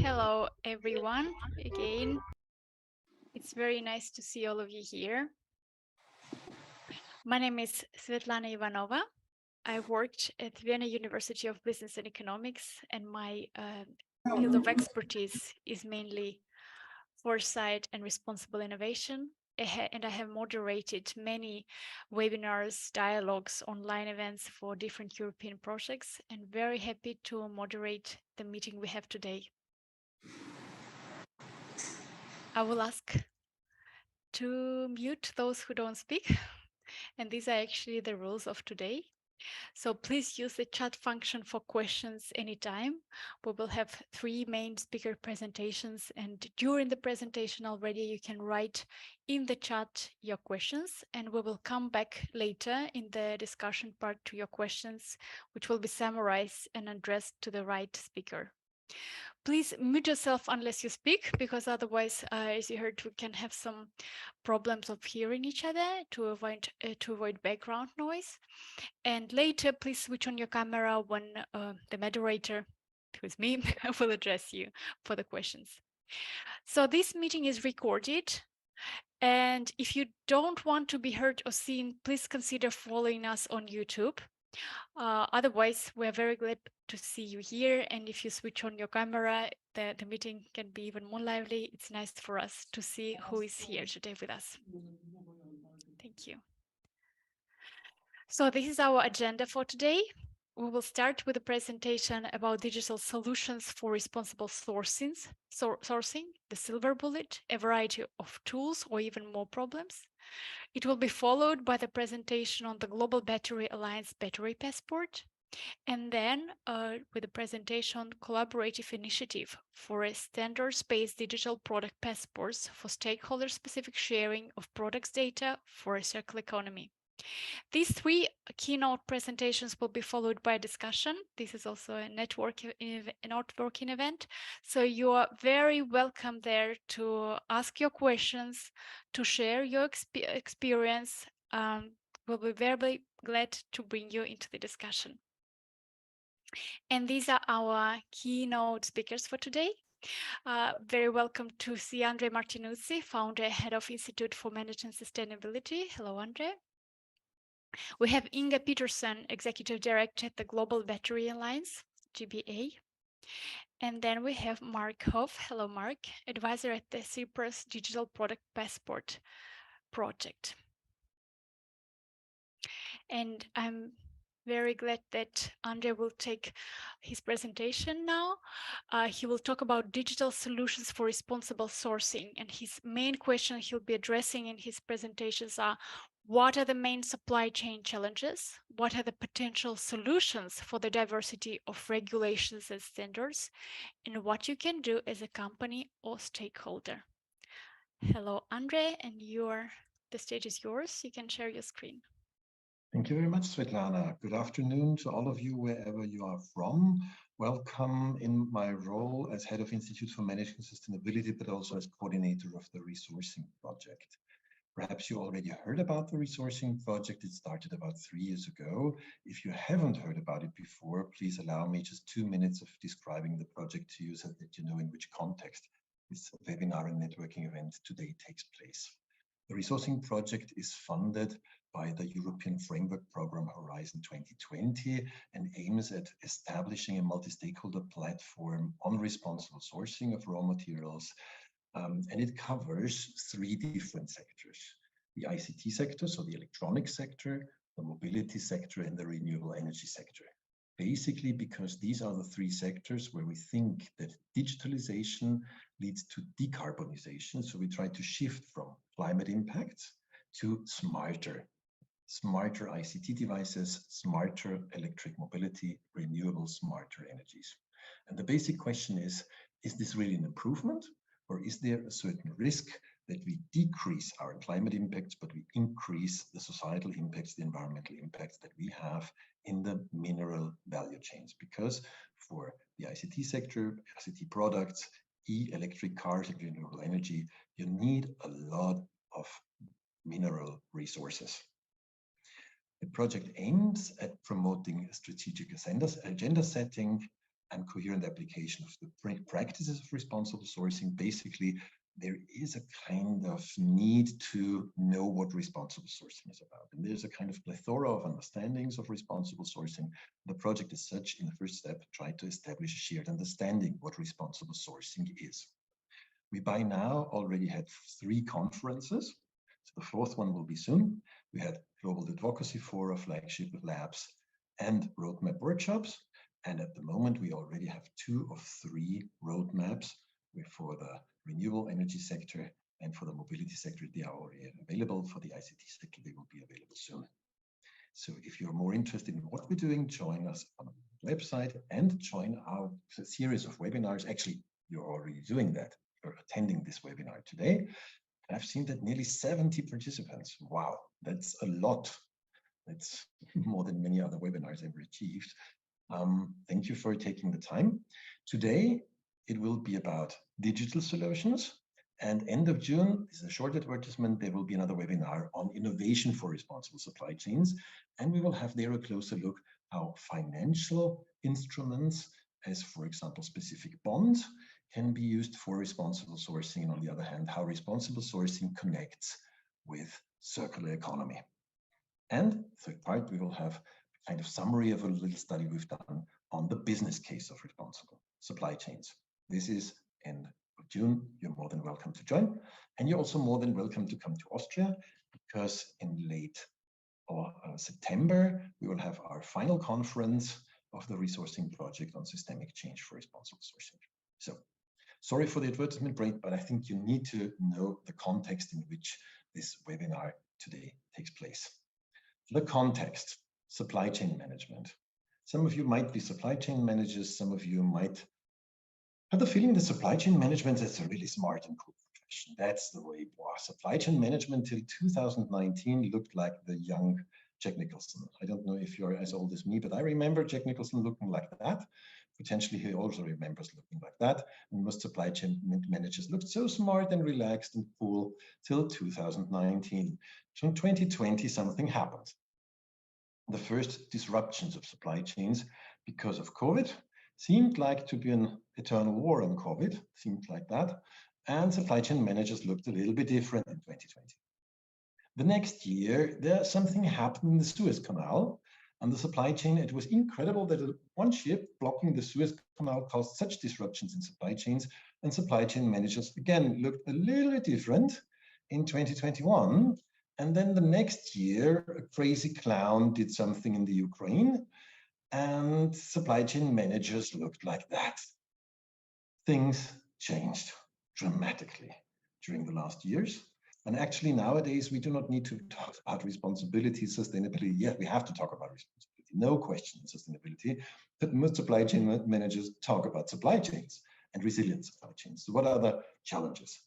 Hello, everyone. Again, it's very nice to see all of you here. My name is Svetlana Ivanova. I worked at Vienna University of Business and Economics, and my field of expertise is mainly foresight and responsible innovation. And I have moderated many webinars, dialogues, online events for different European projects, and very happy to moderate the meeting we have today. I will ask to mute those who don't speak. And these are actually the rules of today. So please use the chat function for questions anytime. We will have 3 main speaker presentations, and during the presentation already you can write in the chat your questions, and we will come back later in the discussion part to your questions, which will be summarized and addressed to the right speaker. Please mute yourself unless you speak, because otherwise, as you heard, we can have some problems of hearing each other to avoid background noise. And later, please switch on your camera when the moderator, who is me, will address you for the questions. So this meeting is recorded. And if you don't want to be heard or seen, please consider following us on YouTube. Otherwise, we're very glad to see you here. And if you switch on your camera, the meeting can be even more lively. It's nice for us to see who is here today with us. Thank you. So this is our agenda for today. We will start with a presentation about digital solutions for responsible sourcing, the silver bullet, a variety of tools or even more problems. It will be followed by the presentation on the Global Battery Alliance Battery Passport, and then with a presentation on collaborative initiative for a standards-based digital product passports for stakeholder-specific sharing of products data for a circular economy. These 3 keynote presentations will be followed by a discussion. This is also a networking event. So you are very welcome there to ask your questions, to share your experience. We'll be very glad to bring you into the discussion. And these are our keynote speakers for today. Very welcome to see Andre Martinuzzi, founder, head of Institute for Management Sustainability. Hello, Andre. We have Inga Peterson, Executive Director at the Global Battery Alliance, GBA. And then we have Mark Hoff. Hello, Mark, advisor at the Cyprus Digital Product Passport project. And I'm very glad that Andre will take his presentation now. He will talk about digital solutions for responsible sourcing. And his main question he'll be addressing in his presentations are, what are the main supply chain challenges? What are the potential solutions for the diversity of regulations and standards? And what you can do as a company or stakeholder. Hello, Andre, and the stage is yours. You can share your screen. Thank you very much, Svetlana. Good afternoon to all of you, wherever you are from. Welcome in my role as Head of Institute for Management Sustainability, but also as coordinator of the resourcing project. Perhaps you already heard about the resourcing project. It started about 3 years ago. If you haven't heard about it before, please allow me just 2 minutes of describing the project to you so that you know in which context this webinar and networking event today takes place. The resourcing project is funded by the European Framework Program Horizon 2020 and aims at establishing a multi-stakeholder platform on responsible sourcing of raw materials. And it covers 3 different sectors: the ICT sector, so the electronics sector, the mobility sector, and the renewable energy sector. Basically, because these are the 3 sectors where we think that digitalization leads to decarbonization. So we try to shift from climate impacts to smarter ICT devices, smarter electric mobility, renewable, smarter energies. And the basic question is this really an improvement? Or is there a certain risk that we decrease our climate impacts, but we increase the societal impacts, the environmental impacts that we have in the mineral value chains? Because for the ICT sector, ICT products, electric cars and renewable energy, you need a lot of mineral resources. The project aims at promoting strategic agenda setting and coherent application of the practices of responsible sourcing. Basically, there is a kind of need to know what responsible sourcing is about. And there's a kind of plethora of understandings of responsible sourcing. The project as such, in the first step, tried to establish a shared understanding what responsible sourcing is. We by now already had 3 conferences. So the 4th one will be soon. We had Global Advocacy Fora, flagship labs, and roadmap workshops. And at the moment, we already have 2 of 3 roadmaps for the renewable energy sector and for the mobility sector. They are already available. For the ICT sector, they will be available soon. So if you're more interested in what we're doing, join us on the website and join our series of webinars. Actually, you're already doing that. You're attending this webinar today. I've seen that nearly 70 participants. Wow, that's a lot. That's more than many other webinars ever achieved. Thank you for taking the time. Today, it will be about digital solutions. And end of June, this is a short advertisement, there will be another webinar on innovation for responsible supply chains. And we will have there a closer look how financial instruments, as for example, specific bonds, can be used for responsible sourcing. And on the other hand, how responsible sourcing connects with circular economy. And third part, we will have a kind of summary of a little study we've done on the business case of responsible supply chains. This is end of June. You're more than welcome to join. And you're also more than welcome to come to Austria, because in late September, we will have our final conference of the resourcing project on systemic change for responsible sourcing. So sorry for the advertisement break, but I think you need to know the context in which this webinar today takes place. The context, supply chain management. Some of you might be supply chain managers, some of you might have the feeling that supply chain management is a really smart and cool profession. That's the way, wow, supply chain management till 2019 looked like the young Jack Nicholson. I don't know if you're as old as me, but I remember Jack Nicholson looking like that. Potentially he also remembers looking like that. And most supply chain managers looked so smart and relaxed and cool till 2019. So in 2020, something happened. The first disruptions of supply chains because of COVID seemed like to be an eternal war on COVID, seemed like that. And supply chain managers looked a little bit different in 2020. The next year, something happened in the Suez Canal and the supply chain. It was incredible that one ship blocking the Suez Canal caused such disruptions in supply chains, and supply chain managers again looked a little bit different in 2021. And then the next year, a crazy clown did something in the Ukraine, and supply chain managers looked like that. Things changed dramatically during the last years. And actually, nowadays, we do not need to talk about responsibility, sustainability. Yeah, we have to talk about responsibility, no question in sustainability. But most supply chain managers talk about supply chains and resilient supply chains. So what are the challenges?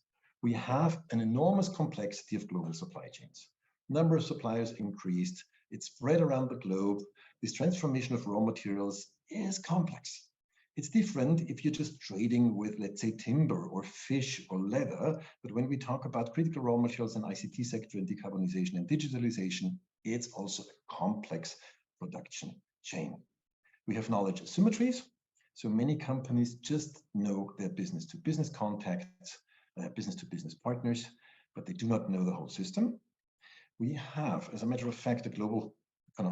We have an enormous complexity of global supply chains. Number of suppliers increased. It's spread around the globe. This transformation of raw materials is complex. It's different if you're just trading with, let's say, timber or fish or leather. But when we talk about critical raw materials and ICT sector and decarbonization and digitalization, it's also a complex production chain. We have knowledge asymmetries. So many companies just know their business-to-business contacts, business-to-business partners, but they do not know the whole system. We have, as a matter of fact, a global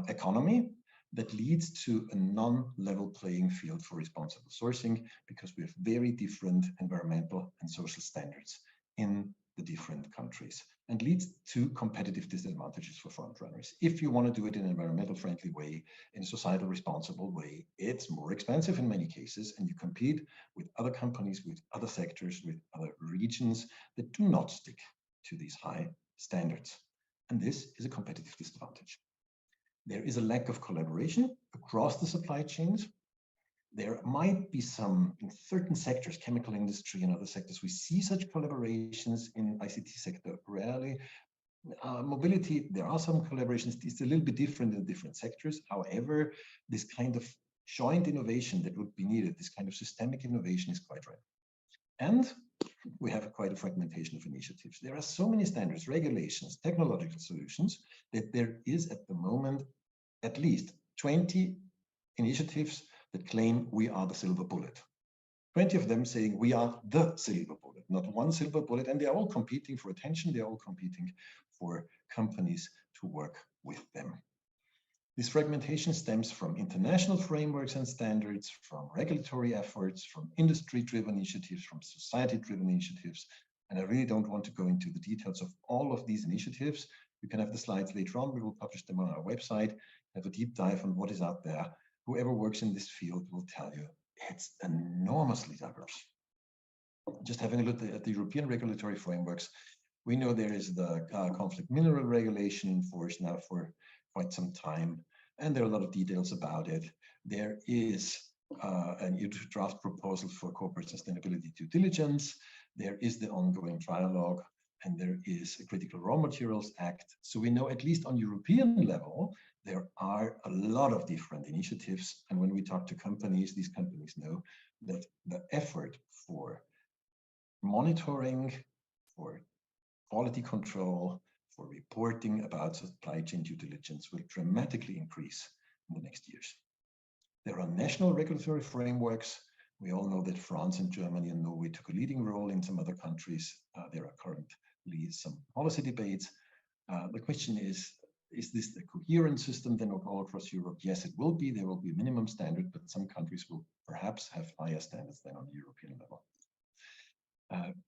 economy that leads to a non-level playing field for responsible sourcing, because we have very different environmental and social standards in the different countries, and leads to competitive disadvantages for front runners. If you want to do it in an environmental friendly way, in a societal responsible way, it's more expensive in many cases, and you compete with other companies, with other sectors, with other regions that do not stick to these high standards. And this is a competitive disadvantage. There is a lack of collaboration across the supply chains. There might be some, in certain sectors, chemical industry and other sectors, we see such collaborations. In ICT sector, rarely. Mobility, there are some collaborations. It's a little bit different in different sectors. However, this kind of joint innovation that would be needed, this kind of systemic innovation, is quite rare. And we have quite a fragmentation of initiatives. There are so many standards, regulations, technological solutions, that there is at the moment at least 20 initiatives that claim we are the silver bullet. 20 of them saying we are the silver bullet, not one silver bullet, and they're all competing for attention. They're all competing for companies to work with them. This fragmentation stems from international frameworks and standards, from regulatory efforts, from industry-driven initiatives, from society-driven initiatives. And I really don't want to go into the details of all of these initiatives. You can have the slides later on. We will publish them on our website, have a deep dive on what is out there. Whoever works in this field will tell you it's enormously diverse. Just having a look at the European regulatory frameworks, we know there is the conflict mineral regulation in force now for quite some time, and there are a lot of details about it. There is a new draft proposal for corporate sustainability due diligence. There is the ongoing trialogue, and there is a Critical Raw Materials Act. So we know, at least on European level, there are a lot of different initiatives. And when we talk to companies, these companies know that the effort for monitoring, for quality control, for reporting about supply chain due diligence will dramatically increase in the next years. There are national regulatory frameworks. We all know that France and Germany and Norway took a leading role. In some other countries, there are currently some policy debates. The question is this the coherent system then all across Europe? Yes, it will be. There will be a minimum standard, but some countries will perhaps have higher standards than on the European level.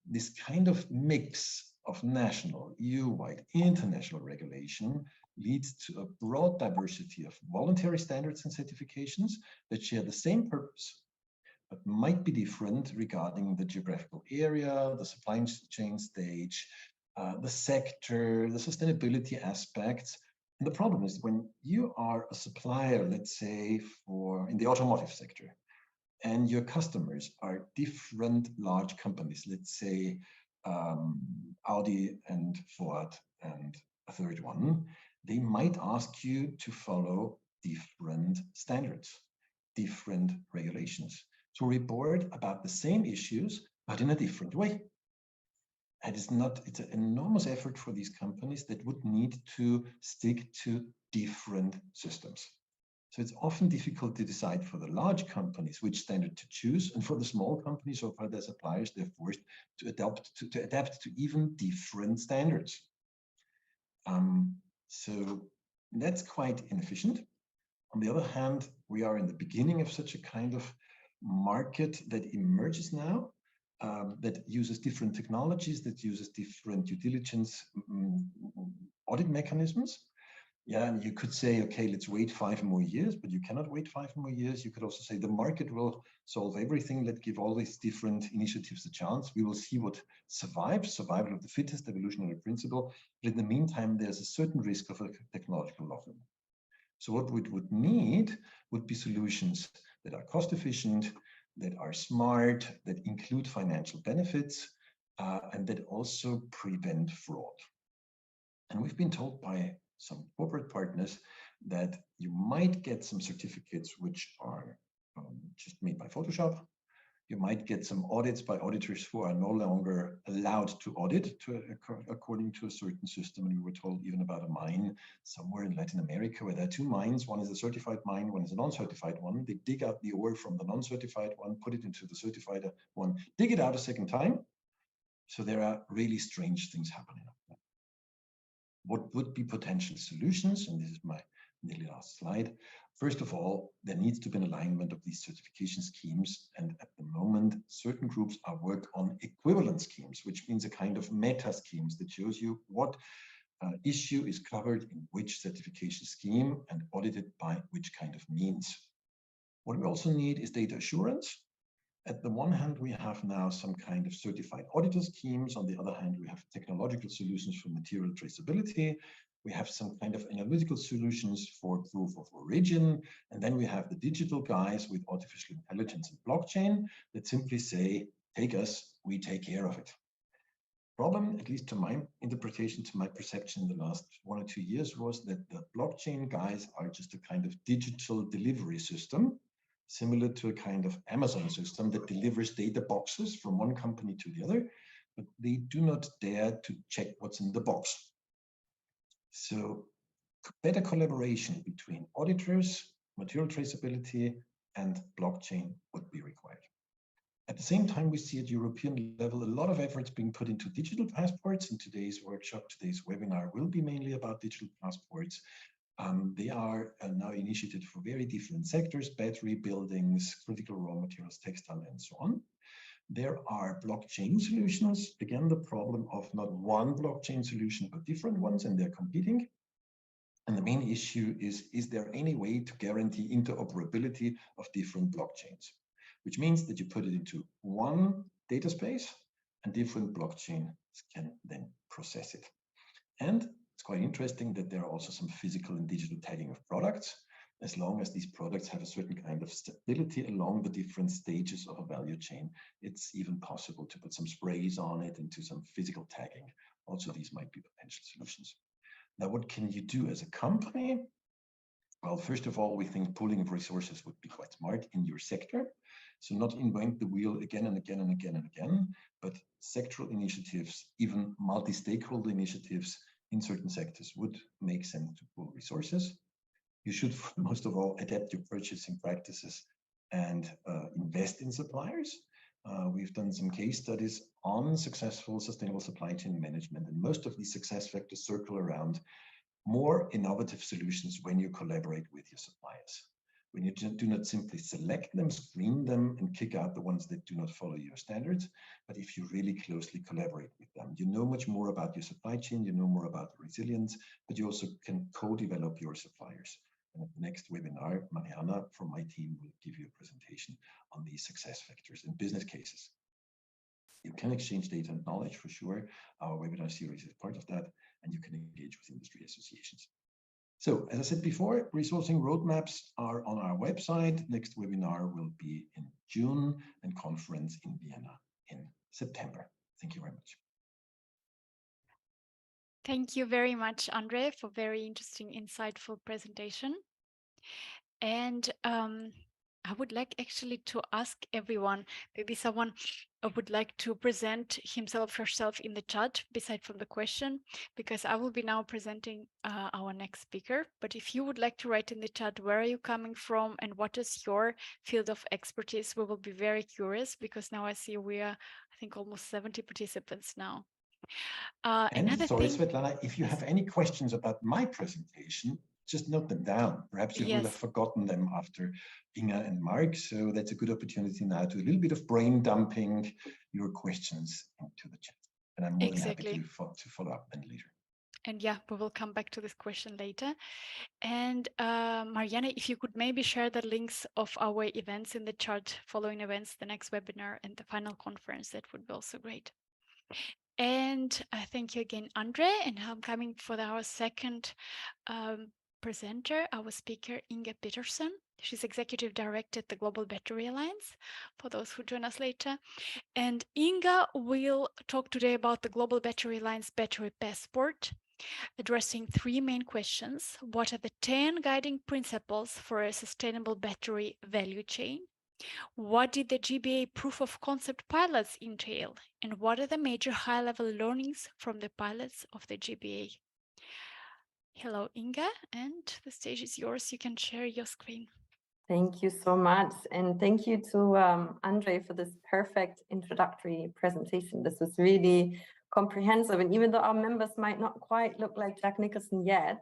This kind of mix of national, EU-wide, international regulation leads to a broad diversity of voluntary standards and certifications that share the same purpose, but might be different regarding the geographical area, the supply chain stage, the sector, the sustainability aspects. And the problem is when you are a supplier, let's say in the automotive sector, and your customers are different large companies, let's say Audi and Ford and a third one, they might ask you to follow different standards, different regulations, to report about the same issues, but in a different way. And it's an enormous effort for these companies that would need to stick to different systems. So it's often difficult to decide for the large companies which standard to choose, and for the small companies or for their suppliers, they're forced to adapt to even different standards. So that's quite inefficient. On the other hand, we are in the beginning of such a kind of market that emerges now, that uses different technologies, that uses different due diligence audit mechanisms. Yeah, and you could say, okay, let's wait 5 more years, but you cannot wait 5 more years. You could also say the market will solve everything. Let's give all these different initiatives a chance. We will see what survives, survival of the fittest, evolutionary principle. But in the meantime, there's a certain risk of a technological lock-in. So what we would need would be solutions that are cost efficient, that are smart, that include financial benefits, and that also prevent fraud. And we've been told by some corporate partners that you might get some certificates which are just made by Photoshop. You might get some audits by auditors who are no longer allowed to audit according to a certain system. And we were told even about a mine somewhere in Latin America where there are 2 mines. One is a certified mine, one is a non-certified one. They dig out the ore from the non-certified one, put it into the certified one, dig it out a second time. So there are really strange things happening. What would be potential solutions? And this is my nearly last slide. First of all, there needs to be an alignment of these certification schemes. And at the moment, certain groups are working on equivalent schemes, which means a kind of meta schemes that shows you what issue is covered in which certification scheme and audited by which kind of means. What we also need is data assurance. At the one hand, we have now some kind of certified auditor schemes. On the other hand, we have technological solutions for material traceability. We have some kind of analytical solutions for proof of origin. And then we have the digital guys with artificial intelligence and blockchain that simply say, take us, we take care of it. Problem, at least to my interpretation, to my perception in the last 1 or 2 years, was that the blockchain guys are just a kind of digital delivery system, similar to a kind of Amazon system that delivers data boxes from one company to the other, but they do not dare to check what's in the box. So better collaboration between auditors, material traceability, and blockchain would be required. At the same time, we see at European level a lot of efforts being put into digital passports. And today's workshop, today's webinar will be mainly about digital passports. They are now initiated for very different sectors: battery, buildings, critical raw materials, textile, and so on. There are blockchain solutions. Again, the problem of not one blockchain solution, but different ones, and they're competing. And the main issue is there any way to guarantee interoperability of different blockchains? Which means that you put it into one data space and different blockchains can then process it. And it's quite interesting that there are also some physical and digital tagging of products. As long as these products have a certain kind of stability along the different stages of a value chain, it's even possible to put some sprays on it and do some physical tagging. Also, these might be potential solutions. Now, what can you do as a company? Well, first of all, we think pooling of resources would be quite smart in your sector. So not invent the wheel again and again and again and again, but sectoral initiatives, even multi-stakeholder initiatives in certain sectors would make sense to pool resources. You should, most of all, adapt your purchasing practices and invest in suppliers. We've done some case studies on successful sustainable supply chain management, and most of these success factors circle around more innovative solutions when you collaborate with your suppliers. When you do not simply select them, screen them, and kick out the ones that do not follow your standards, but if you really closely collaborate with them. You know much more about your supply chain, you know more about resilience, but you also can co-develop your suppliers. And at the next webinar, Mariana from my team will give you a presentation on these success factors and business cases. You can exchange data and knowledge for sure. Our webinar series is part of that, and you can engage with industry associations. So, as I said before, resourcing roadmaps are on our website. Next webinar will be in June and conference in Vienna in September. Thank you very much. Thank you very much, Andre, for very interesting, insightful presentation. And I would like actually to ask everyone, maybe someone would like to present himself or herself in the chat beside from the question, because I will be now presenting our next speaker. But if you would like to write in the chat, where are you coming from and what is your field of expertise, we will be very curious, because now I see we are, I think, almost 70 participants now. And Another sorry, thing, Svetlana, if you have any questions about my presentation, just note them down. Perhaps you will have forgotten them after Inga and Mark. So that's a good opportunity now to do a little bit of brain dumping your questions into the chat. And I'm more than happy to follow up then later. And yeah, we will come back to this question later. And Mariana, if you could maybe share the links of our events in the chat, following events, the next webinar and the final conference, that would be also great. And thank you again, Andre. And I'm coming for our second presenter, our speaker, Inga Peterson. She's Executive Director at the Global Battery Alliance, for those who join us later. And Inga will talk today about the Global Battery Alliance Battery Passport, addressing three main questions. What are the 10 guiding principles for a sustainable battery value chain? What did the GBA proof of concept pilots entail? And what are the major high-level learnings from the pilots of the GBA? Hello, Inga, and the stage is yours. You can share your screen. Thank you so much. And thank you to Andre for this perfect introductory presentation. This was really comprehensive. And even though our members might not quite look like Jack Nicholson yet,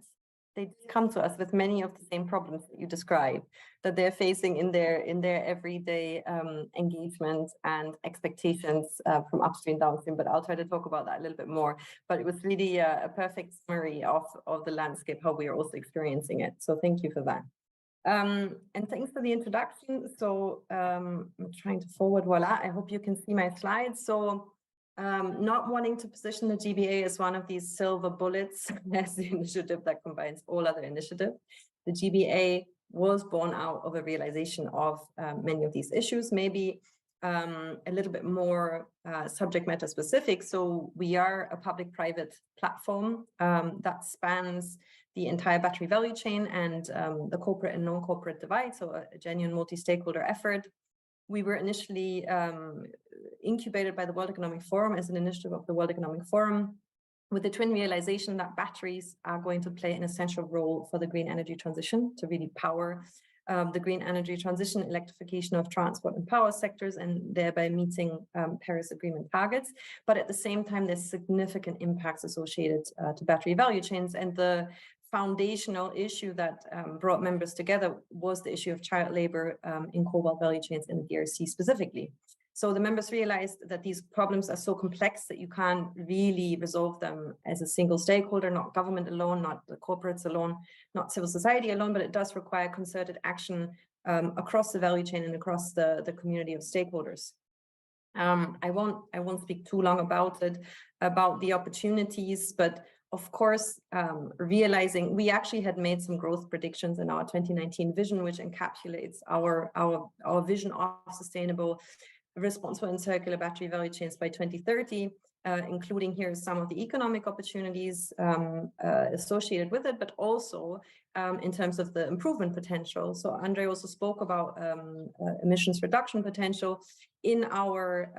they come to us with many of the same problems that you described, that they're facing in their everyday engagement and expectations from upstream, downstream. But I'll try to talk about that a little bit more. But it was really a perfect summary of the landscape, how we are also experiencing it. So thank you for that. And thanks for the introduction. So I'm trying to forward, voila, I hope you can see my slides. So not wanting to position the GBA as one of these silver bullets as the initiative that combines all other initiatives, the GBA was born out of a realization of many of these issues, maybe a little bit more subject matter specific. So we are a public-private platform that spans the entire battery value chain and the corporate and non-corporate divide, so a genuine multi-stakeholder effort. We were initially incubated by the World Economic Forum as an initiative of the World Economic Forum, with the twin realization that batteries are going to play an essential role for the green energy transition to really power the green energy transition, electrification of transport and power sectors, and thereby meeting Paris Agreement targets. But at the same time, there's significant impacts associated to battery value chains. And the foundational issue that brought members together was the issue of child labor in cobalt value chains in the DRC specifically. So the members realized that these problems are so complex that you can't really resolve them as a single stakeholder, not government alone, not the corporates alone, not civil society alone, but it does require concerted action across the value chain and across the community of stakeholders. I won't speak too long about it, about the opportunities, but of course, realizing we actually had made some growth predictions in our 2019 vision, which encapsulates our vision of sustainable, responsible and circular battery value chains by 2030, including here some of the economic opportunities associated with it, but also in terms of the improvement potential. So Andre also spoke about emissions reduction potential. In our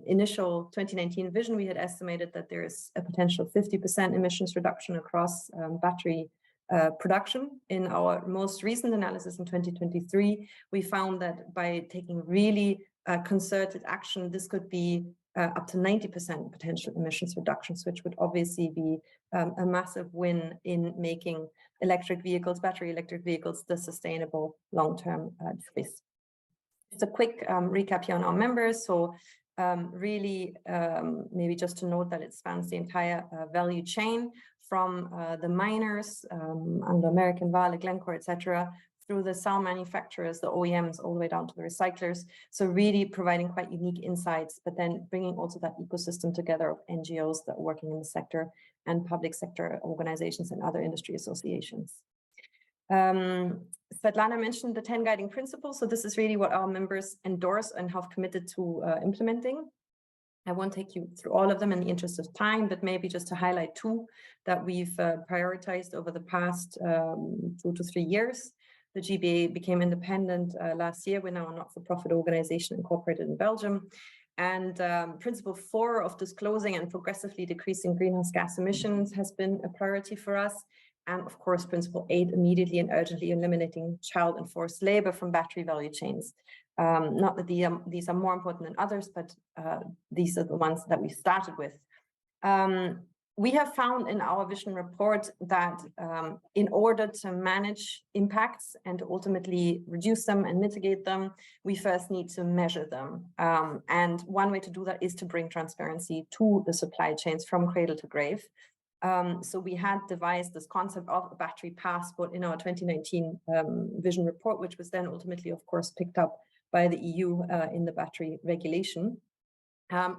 initial 2019 vision, we had estimated that there is a potential 50% emissions reduction across battery production. In our most recent analysis in 2023, we found that by taking really concerted action, this could be up to 90% potential emissions reductions, which would obviously be a massive win in making electric vehicles, battery electric vehicles, the sustainable long-term choice. Just a quick recap here on our members. So really, maybe just to note that it spans the entire value chain from the miners, Anglo American, Vale, Glencore, etc., through the cell manufacturers, the OEMs, all the way down to the recyclers. So really providing quite unique insights, but then bringing also that ecosystem together of NGOs that are working in the sector and public sector organizations and other industry associations. Svetlana mentioned the 10 guiding principles. So this is really what our members endorse and have committed to implementing. I won't take you through all of them in the interest of time, but maybe just to highlight two that we've prioritized over the past 2 to 3 years. The GBA became independent last year. We're now a not-for-profit organization incorporated in Belgium. And principle 4 of disclosing and progressively decreasing greenhouse gas emissions has been a priority for us. And of course, principle 8, immediately and urgently eliminating child and forced labor from battery value chains. Not that these are more important than others, but these are the ones that we started with. We have found in our vision report that in order to manage impacts and ultimately reduce them and mitigate them, we first need to measure them. And one way to do that is to bring transparency to the supply chains from cradle to grave. So we had devised this concept of a battery passport in our 2019 vision report, which was then ultimately, of course, picked up by the EU in the battery regulation.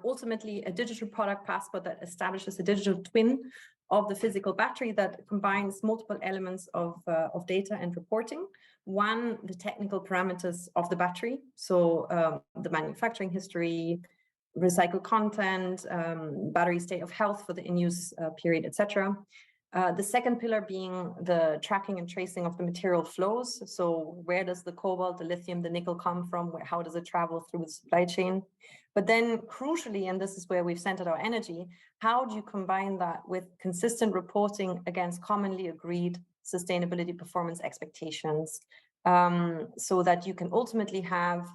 Ultimately, a digital product passport that establishes a digital twin of the physical battery that combines multiple elements of data and reporting. One, the technical parameters of the battery, so the manufacturing history, recycled content, battery state of health for the in-use period, etc. The second pillar being the tracking and tracing of the material flows. So where does the cobalt, the lithium, the nickel come from? How does it travel through the supply chain? But then crucially, and this is where we've centered our energy, how do you combine that with consistent reporting against commonly agreed sustainability performance expectations so that you can ultimately have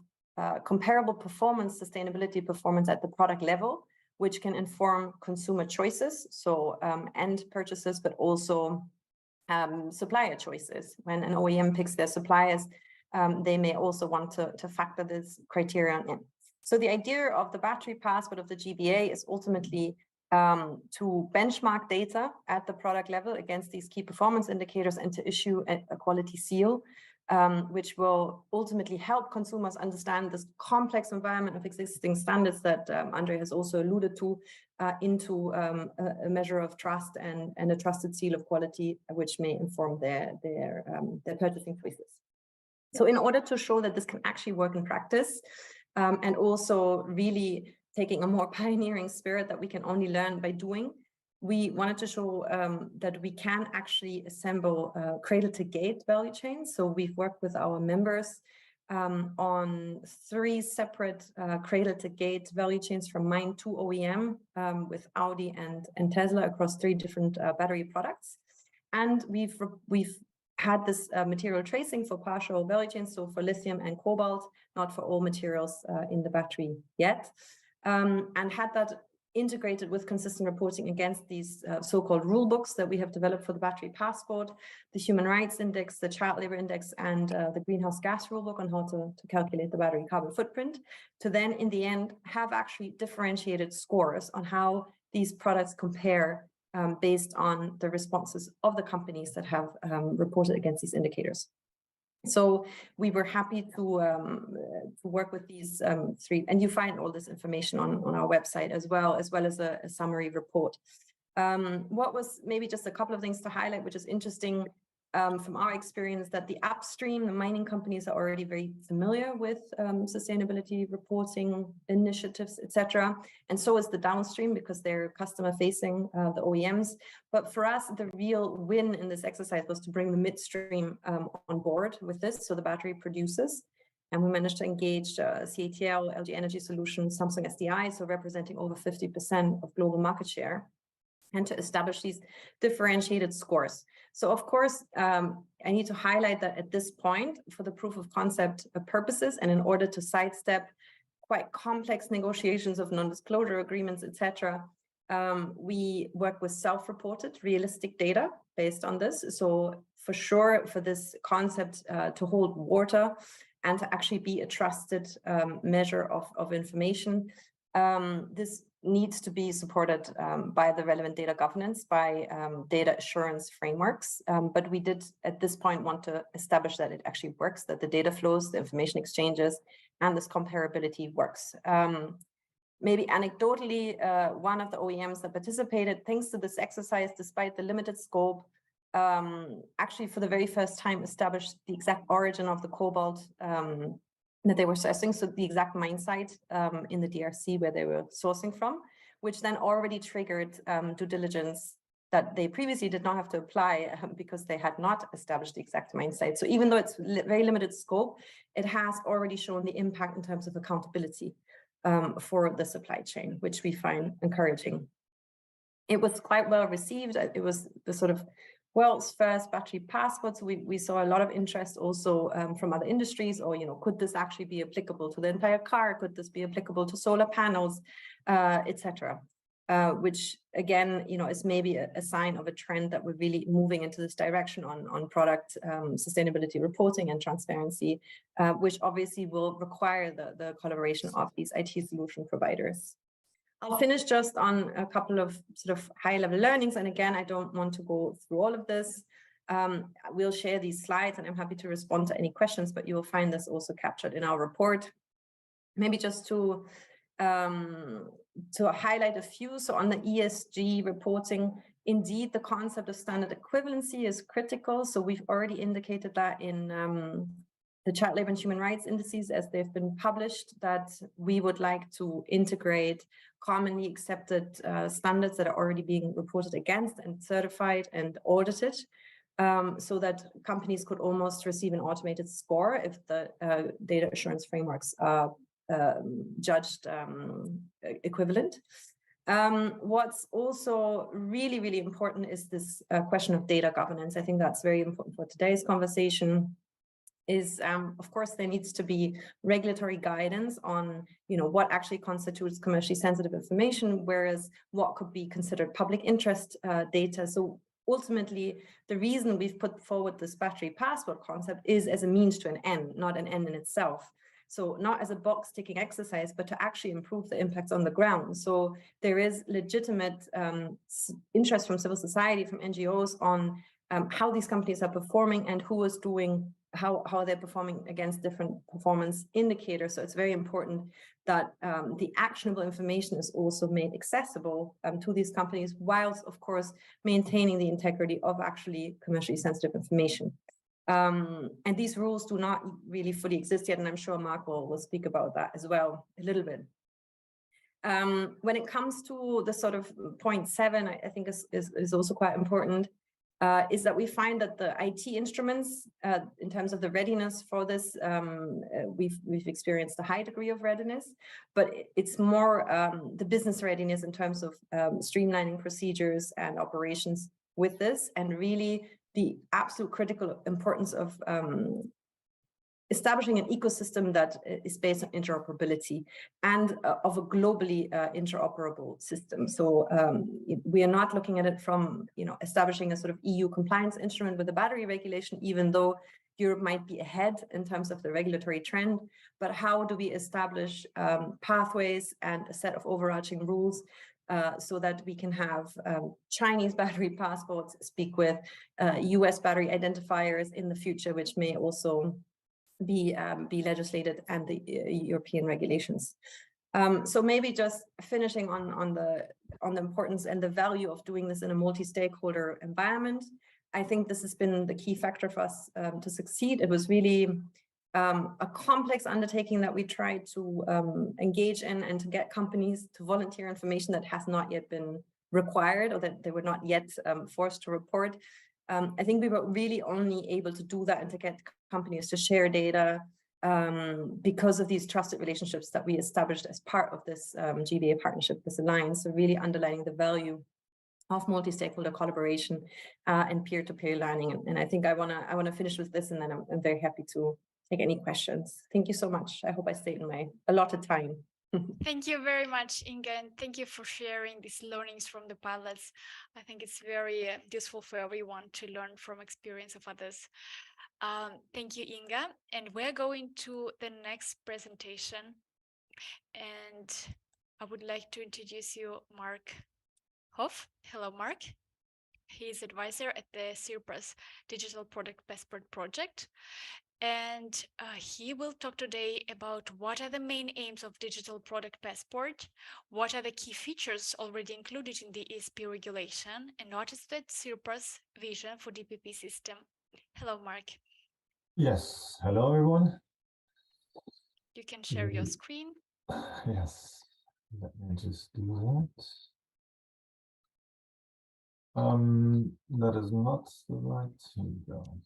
comparable performance, sustainability performance at the product level, which can inform consumer choices, so end purchases, but also supplier choices. When an OEM picks their suppliers, they may also want to factor this criterion in. So the idea of the battery passport of the GBA is ultimately to benchmark data at the product level against these key performance indicators and to issue a quality seal, which will ultimately help consumers understand this complex environment of existing standards that Andre has also alluded to into a measure of trust and a trusted seal of quality, which may inform their purchasing choices. So in order to show that this can actually work in practice, and also really taking a more pioneering spirit that we can only learn by doing, we wanted to show that we can actually assemble cradle-to-gate value chains. So we've worked with our members on 3 separate cradle-to-gate value chains from mine to OEM with Audi and Tesla across 3 different battery products. And we've had this material tracing for partial value chains, so for lithium and cobalt, not for all materials in the battery yet, and had that integrated with consistent reporting against these so-called rule books that we have developed for the battery passport, the human rights index, the child labor index, and the greenhouse gas rule book on how to calculate the battery carbon footprint, to then in the end have actually differentiated scores on how these products compare based on the responses of the companies that have reported against these indicators. So we were happy to work with these three, and you find all this information on our website as well as a summary report. What was maybe just a couple of things to highlight, which is interesting from our experience, that the upstream, the mining companies are already very familiar with sustainability reporting initiatives, etc. And so is the downstream, because they're customer facing, the OEMs. But for us, the real win in this exercise was to bring the midstream on board with this, so the battery producers. And we managed to engage CATL, LG Energy Solutions, Samsung SDI, so representing over 50% of global market share, and to establish these differentiated scores. So of course, I need to highlight that at this point, for the proof of concept purposes, and in order to sidestep quite complex negotiations of non-disclosure agreements, etc., we work with self-reported realistic data based on this. So for sure, for this concept to hold water and to actually be a trusted measure of information, this needs to be supported by the relevant data governance, by data assurance frameworks. But we did at this point want to establish that it actually works, that the data flows, the information exchanges, and this comparability works. Maybe anecdotally, one of the OEMs that participated, thanks to this exercise, despite the limited scope, actually for the very first time established the exact origin of the cobalt that they were sourcing, so the exact mine site in the DRC where they were sourcing from, which then already triggered due diligence that they previously did not have to apply because they had not established the exact mine site. So even though it's very limited scope, it has already shown the impact in terms of accountability for the supply chain, which we find encouraging. It was quite well received. It was the sort of world's first battery passport. So we saw a lot of interest also from other industries, or, could this actually be applicable to the entire car? Could this be applicable to solar panels, etc. Which again, is maybe a sign of a trend that we're really moving into this direction on product sustainability reporting and transparency, which obviously will require the collaboration of these IT solution providers. I'll finish just on a couple of sort of high-level learnings. And again, I don't want to go through all of this. We'll share these slides, and I'm happy to respond to any questions, but you will find this also captured in our report. Maybe just to highlight a few. So on the ESG reporting, indeed, the concept of standard equivalency is critical. So we've already indicated that in the child labor and human rights indices as they've been published, that we would like to integrate commonly accepted standards that are already being reported against and certified and audited, so that companies could almost receive an automated score if the data assurance frameworks are judged equivalent. What's also really, really important is this question of data governance. I think that's very important for today's conversation. Of course, there needs to be regulatory guidance on, what actually constitutes commercially sensitive information, whereas what could be considered public interest data. So ultimately, the reason we've put forward this battery passport concept is as a means to an end, not an end in itself. So not as a box ticking exercise, but to actually improve the impacts on the ground. So there is legitimate interest from civil society, from NGOs on how these companies are performing and who is doing how they're performing against different performance indicators. So it's very important that the actionable information is also made accessible to these companies, whilst of course maintaining the integrity of actually commercially sensitive information. And these rules do not really fully exist yet, and I'm sure Mark will speak about that as well a little bit. When it comes to the sort of point 7, I think is also quite important. Is that we find that the IT instruments, in terms of the readiness for this, we've experienced a high degree of readiness, but it's more the business readiness in terms of streamlining procedures and operations with this, and really the absolute critical importance of establishing an ecosystem that is based on interoperability and of a globally interoperable system. So we are not looking at it from, establishing a sort of EU compliance instrument with the battery regulation, even though Europe might be ahead in terms of the regulatory trend, but how do we establish pathways and a set of overarching rules so that we can have Chinese battery passports speak with US battery identifiers in the future, which may also be legislated, and the European regulations. So maybe just finishing on the importance and the value of doing this in a multi-stakeholder environment. I think this has been the key factor for us to succeed. It was really a complex undertaking that we tried to engage in, and to get companies to volunteer information that has not yet been required, or that they were not yet forced to report. I think we were really only able to do that and to get companies to share data because of these trusted relationships that we established as part of this GBA partnership, this alliance. So really underlining the value of multi-stakeholder collaboration and peer-to-peer learning. And I think I wanna finish with this, and then I'm very happy to take any questions. Thank you so much. I hope I stayed in my allotted time. Thank you very much, Inga, and thank you for sharing these learnings from the pilots. I think it's very useful for everyone to learn from experience of others. Thank you, Inga. And we're going to the next presentation. And I would like to introduce you Mark Hoff. Hello, Mark. He is advisor at the Cyprus Digital Product Passport Project. And he will talk today about what are the main aims of Digital Product Passport, what are the key features already included in the ESP regulation, and what is the Cyprus vision for DPP system. Hello, Mark. Yes, hello everyone. You can share your screen. Yes, let me just do that. That is not the right. Here we go.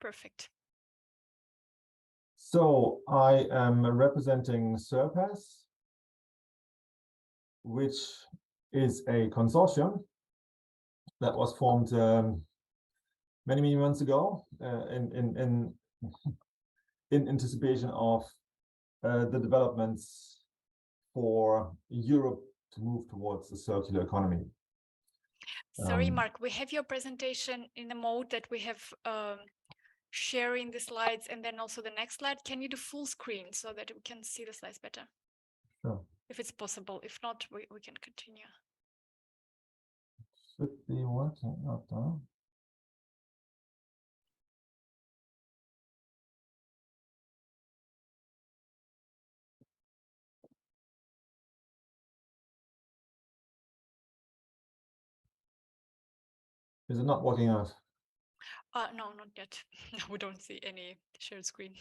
Perfect. So I am representing Surpass, which is a consortium that was formed many months ago in anticipation of the developments for Europe to move towards the circular economy. Sorry, Mark, we have your presentation in the mode that we have sharing the slides, and then also the next slide. Can you do full screen so that we can see the slides better? Sure. If it's possible. If not, we can continue. Should be working out now. Is it not working out? No, not yet. We don't see any shared screen.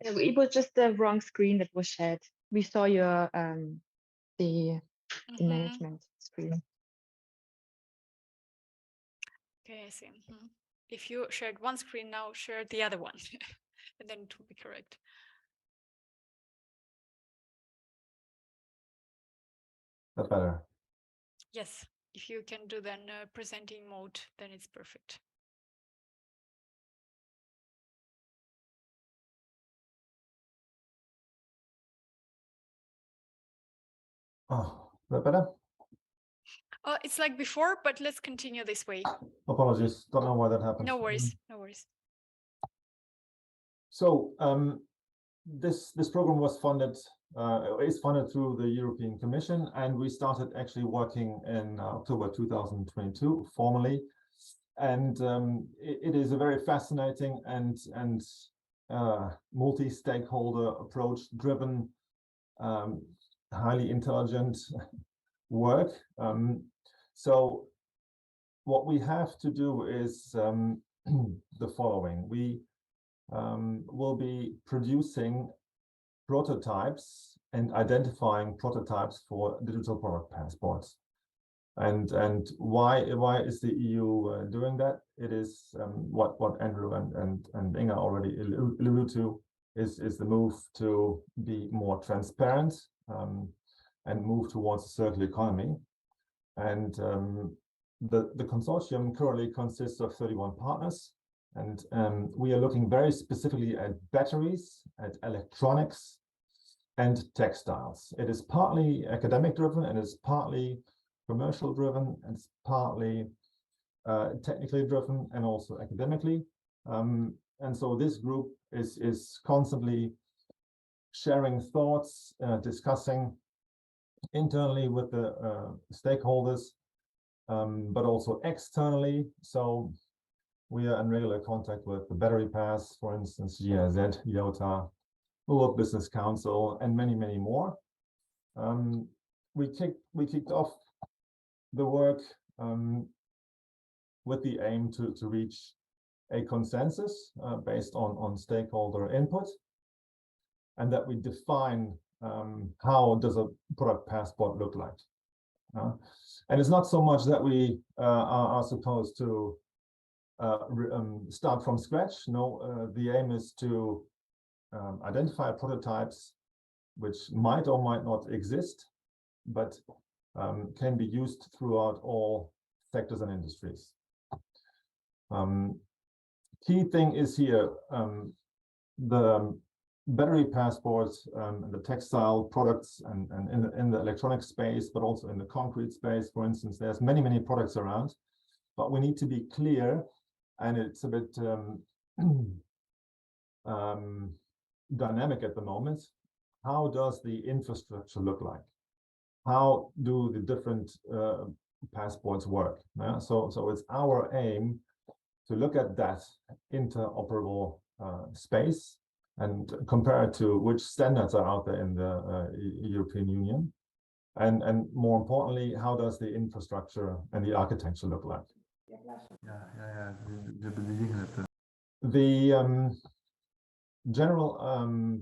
It was just the wrong screen that was shared. We saw your the management screen. Okay, I see. If you shared one screen now, share the other one, and then it will be correct. That's better. Yes, if you can do then presenting mode, then it's perfect. Oh, is that better? It's like before, but let's continue this way. Apologies, don't know why that happened. No worries, no worries. So this program was funded, is funded through the European Commission, and we started actually working in October 2022 formally. And it is a very fascinating and multi-stakeholder approach driven, highly intelligent work. So what we have to do is the following. We will be producing prototypes and identifying prototypes for digital product passports. And why is the EU doing that? It is what Andrew and Inga already alluded to is the move to be more transparent and move towards a circular economy. And The consortium currently consists of 31 partners, and we are looking very specifically at batteries, at electronics, and textiles. It is partly academic driven, and it's partly commercial driven, and it's partly technically driven, and also academically. And so this group is constantly sharing thoughts, discussing internally with the stakeholders, but also externally. So we are in regular contact with the Battery Pass, for instance, GIZ, IOTA, World Business Council, and many, many more. We kicked off the work with the aim to reach a consensus based on stakeholder input, and that we define how does a product passport look like. And it's not so much that we are supposed to start from scratch. No, the aim is to identify prototypes which might or might not exist, but can be used throughout all sectors and industries. Key thing is here, the battery passports, the textile products, and in the electronic space, but also in the concrete space, for instance, there's many products around, but we need to be clear, and it's a bit dynamic at the moment. How does the infrastructure look like? How do the different passports work? So it's our aim to look at that interoperable space and compare it to which standards are out there in the European Union. And more importantly, how does the infrastructure and the architecture look like? The general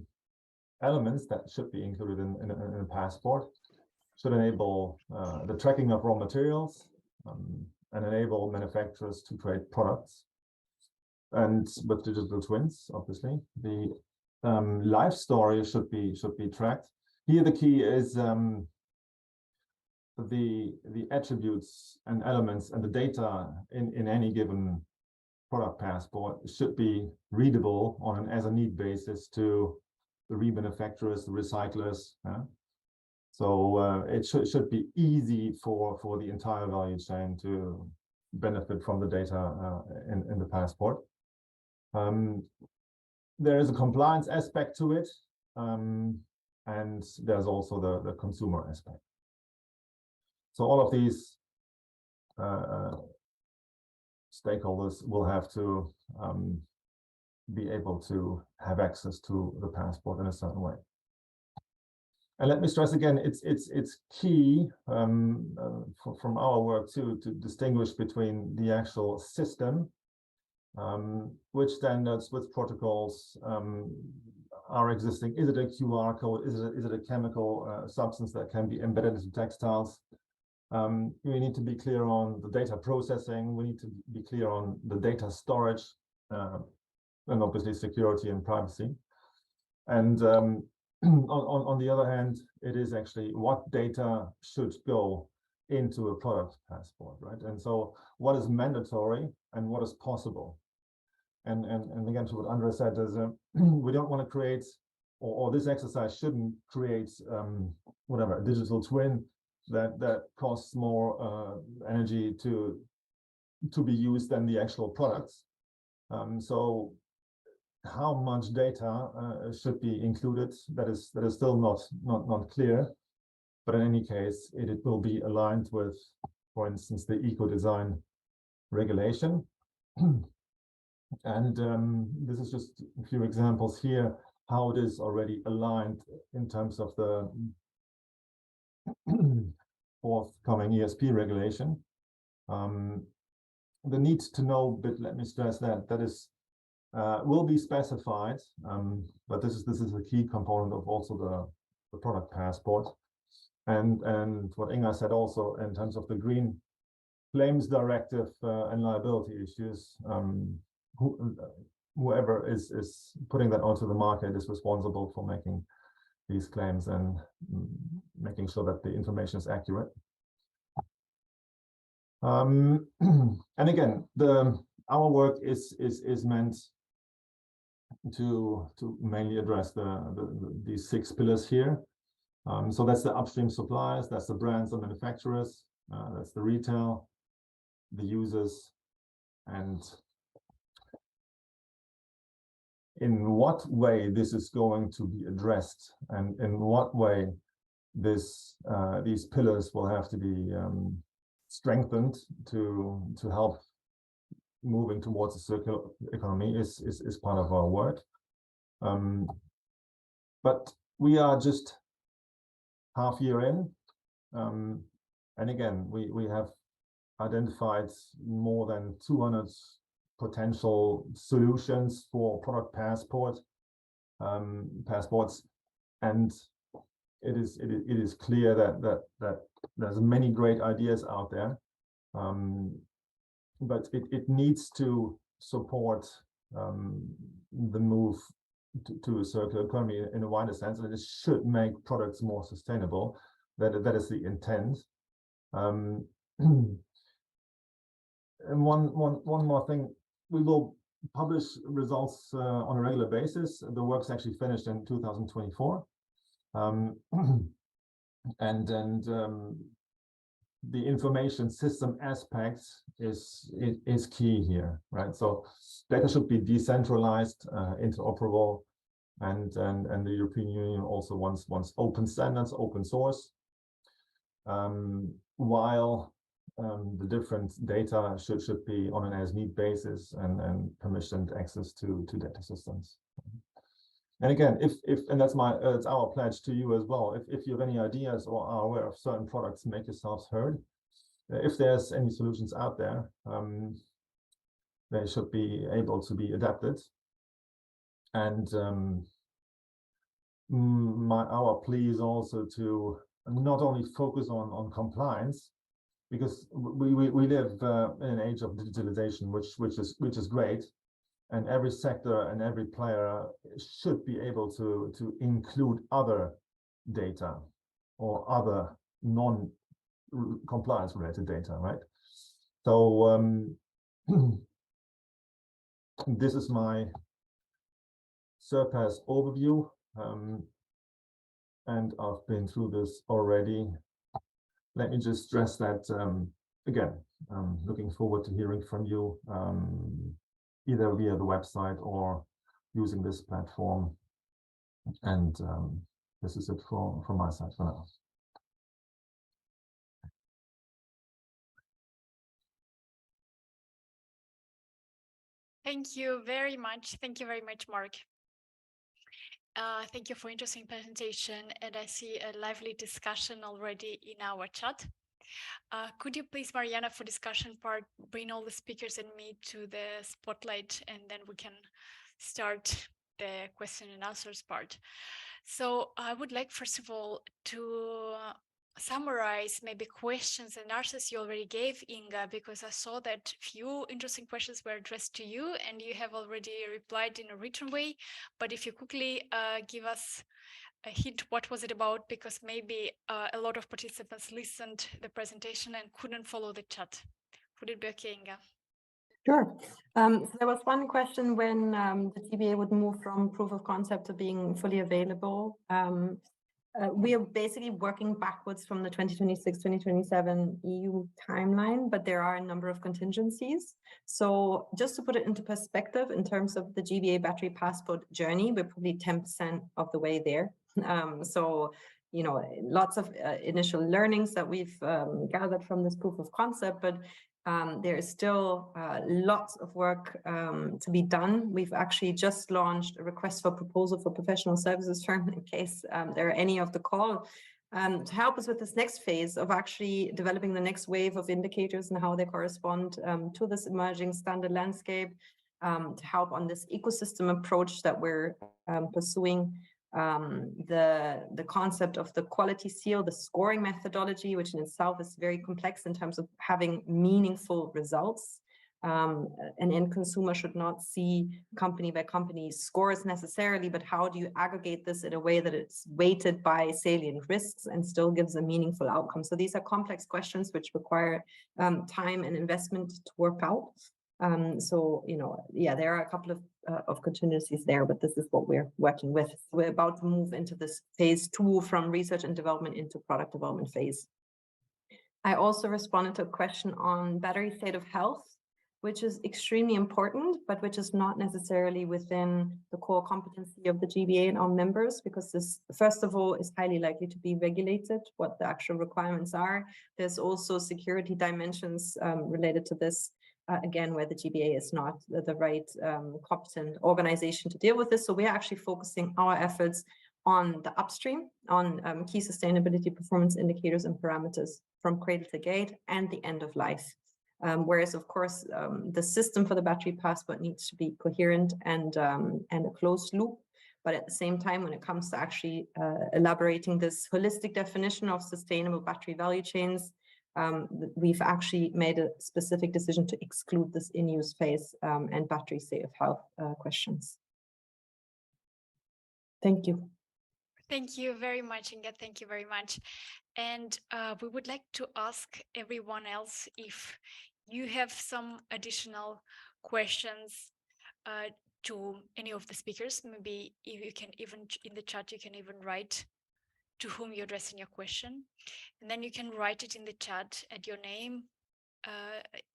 elements that should be included in a passport should enable the tracking of raw materials and enable manufacturers to create products. And with digital twins, obviously, the life story should be tracked. Here, the key is the attributes and elements and the data in any given product passport should be readable on an as-a-need basis to the remanufacturers, the recyclers. So it should be easy for the entire value chain to benefit from the data in the passport. There is a compliance aspect to it, and there's also the consumer aspect. So all of these stakeholders will have to be able to have access to the passport in a certain way. And let me stress again, it's key from our work to distinguish between the actual system, which standards, which protocols are existing. Is it a QR code? Is it a chemical substance that can be embedded into textiles? We need to be clear on the data processing. We need to be clear on the data storage, and obviously security and privacy. And on the other hand, it is actually what data should go into a product passport, right? And so what is mandatory and what is possible? And again, to what Andre said, is we don't want to create, or this exercise shouldn't create whatever, a digital twin that costs more energy to be used than the actual products. So how much data should be included, that is still not clear, but in any case it will be aligned with, for instance, the eco-design regulation. And this is just a few examples here how it is already aligned in terms of the forthcoming ESP regulation. The need to know bit, let me stress that is will be specified, but this is a key component of also the product passport. And what Inga said also in terms of the green claims directive and liability issues, whoever is putting that onto the market is responsible for making these claims and making sure that the information is accurate. And again, our work is meant to mainly address these 6 pillars here. So that's the upstream suppliers, that's the brands and manufacturers, that's the retail, the users, and in what way this is going to be addressed, and in what way these pillars will have to be strengthened to help moving towards a circular economy is part of our work. But we are just half year in, and again, we have identified more than 200 potential solutions for product passports, and it is clear that there's many great ideas out there, but it needs to support the move to a circular economy in a wider sense, and it should make products more sustainable. That is the intent. And one more thing, we will publish results on a regular basis. The work's actually finished in 2024, and the information system aspect is key here, right? So data should be decentralized, interoperable, and the European Union also wants open standards, open source, while the different data should be on an as-need basis and permissioned access to data systems. And again, and that's our pledge to you as well. If you have any ideas or are aware of certain products, make yourselves heard. If there's any solutions out there, they should be able to be adapted. And our plea is also to not only focus on compliance, because we live in an age of digitalization, which is great, and every sector and every player should be able to include other data or other non-compliance related data, right? So this is my Surpass overview, and I've been through this already. Let me just stress that again, looking forward to hearing from you, either via the website or using this platform. And this is it from my side for now. Thank you very much. Thank you very much, Mark. Thank you for interesting presentation, and I see a lively discussion already in our chat. Could you please, Mariana, for discussion part, bring all the speakers and me to the spotlight, and then we can start the question and answers part. So I would like, first of all, to summarize maybe questions and answers you already gave, Inga, because I saw that few interesting questions were addressed to you and you have already replied in a written way. But if you quickly give us a hint, what was it about? Because maybe a lot of participants listened the presentation and couldn't follow the chat. Would it be okay, Inga? Sure. So there was one question when the GBA would move from proof of concept to being fully available. We are basically working backwards from the 2026-2027 EU timeline, but there are a number of contingencies. So just to put it into perspective, in terms of the GBA battery passport journey, we're probably 10% of the way there. So, you know, lots of initial learnings that we've gathered from this proof of concept, but there is still lots of work to be done. We've actually just launched a request for proposal for professional services firm in case there are any of the call to help us with this next phase of actually developing the next wave of indicators and how they correspond to this emerging standard landscape, to help on this ecosystem approach that we're pursuing. The concept of the quality seal, the scoring methodology, which in itself is very complex in terms of having meaningful results. An end consumer should not see company by company scores necessarily, but how do you aggregate this in a way that it's weighted by salient risks and still gives a meaningful outcome? So these are complex questions which require time and investment to work out. So, yeah, there are a couple of contingencies there, but this is what we're working with. We're about to move into this phase 2 from research and development into product development phase. I also responded to a question on battery state of health, which is extremely important, but which is not necessarily within the core competency of the GBA and our members, because this, first of all, is highly likely to be regulated, what the actual requirements are. There's also security dimensions related to this, again, where the GBA is not the right competent organization to deal with this. So we're actually focusing our efforts on the upstream, on key sustainability performance indicators and parameters from cradle to gate and the end of life. Whereas, of course, the system for the battery passport needs to be coherent and a closed loop. But at the same time, when it comes to actually elaborating this holistic definition of sustainable battery value chains, we've actually made a specific decision to exclude this in-use phase and battery state of health questions. Thank you. Thank you very much, Inga. Thank you very much. And we would like to ask everyone else if you have some additional questions to any of the speakers. Maybe if you can even in the chat, you can even write to whom you're addressing your question. And then you can write it in the chat at your name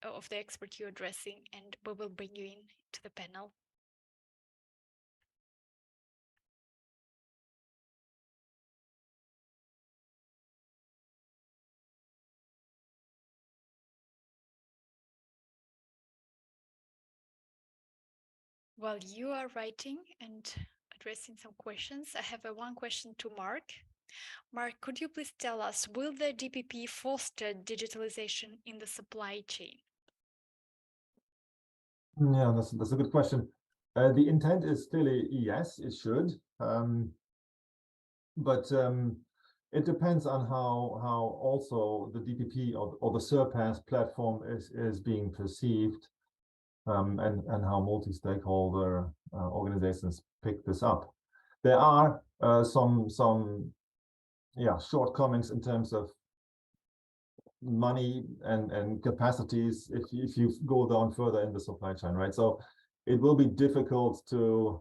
of the expert you're addressing, and we will bring you in to the panel. While you are writing and addressing some questions, I have one question to Mark. Mark, could you please tell us, will the DPP foster digitalization in the supply chain? Yeah, that's a good question. The intent is still yes, it should. But it depends on how also the DPP or the Surpass platform is being perceived. And how multi-stakeholder organizations pick this up. There are some shortcomings in terms of money and capacities if you go down further in the supply chain, right? So it will be difficult to,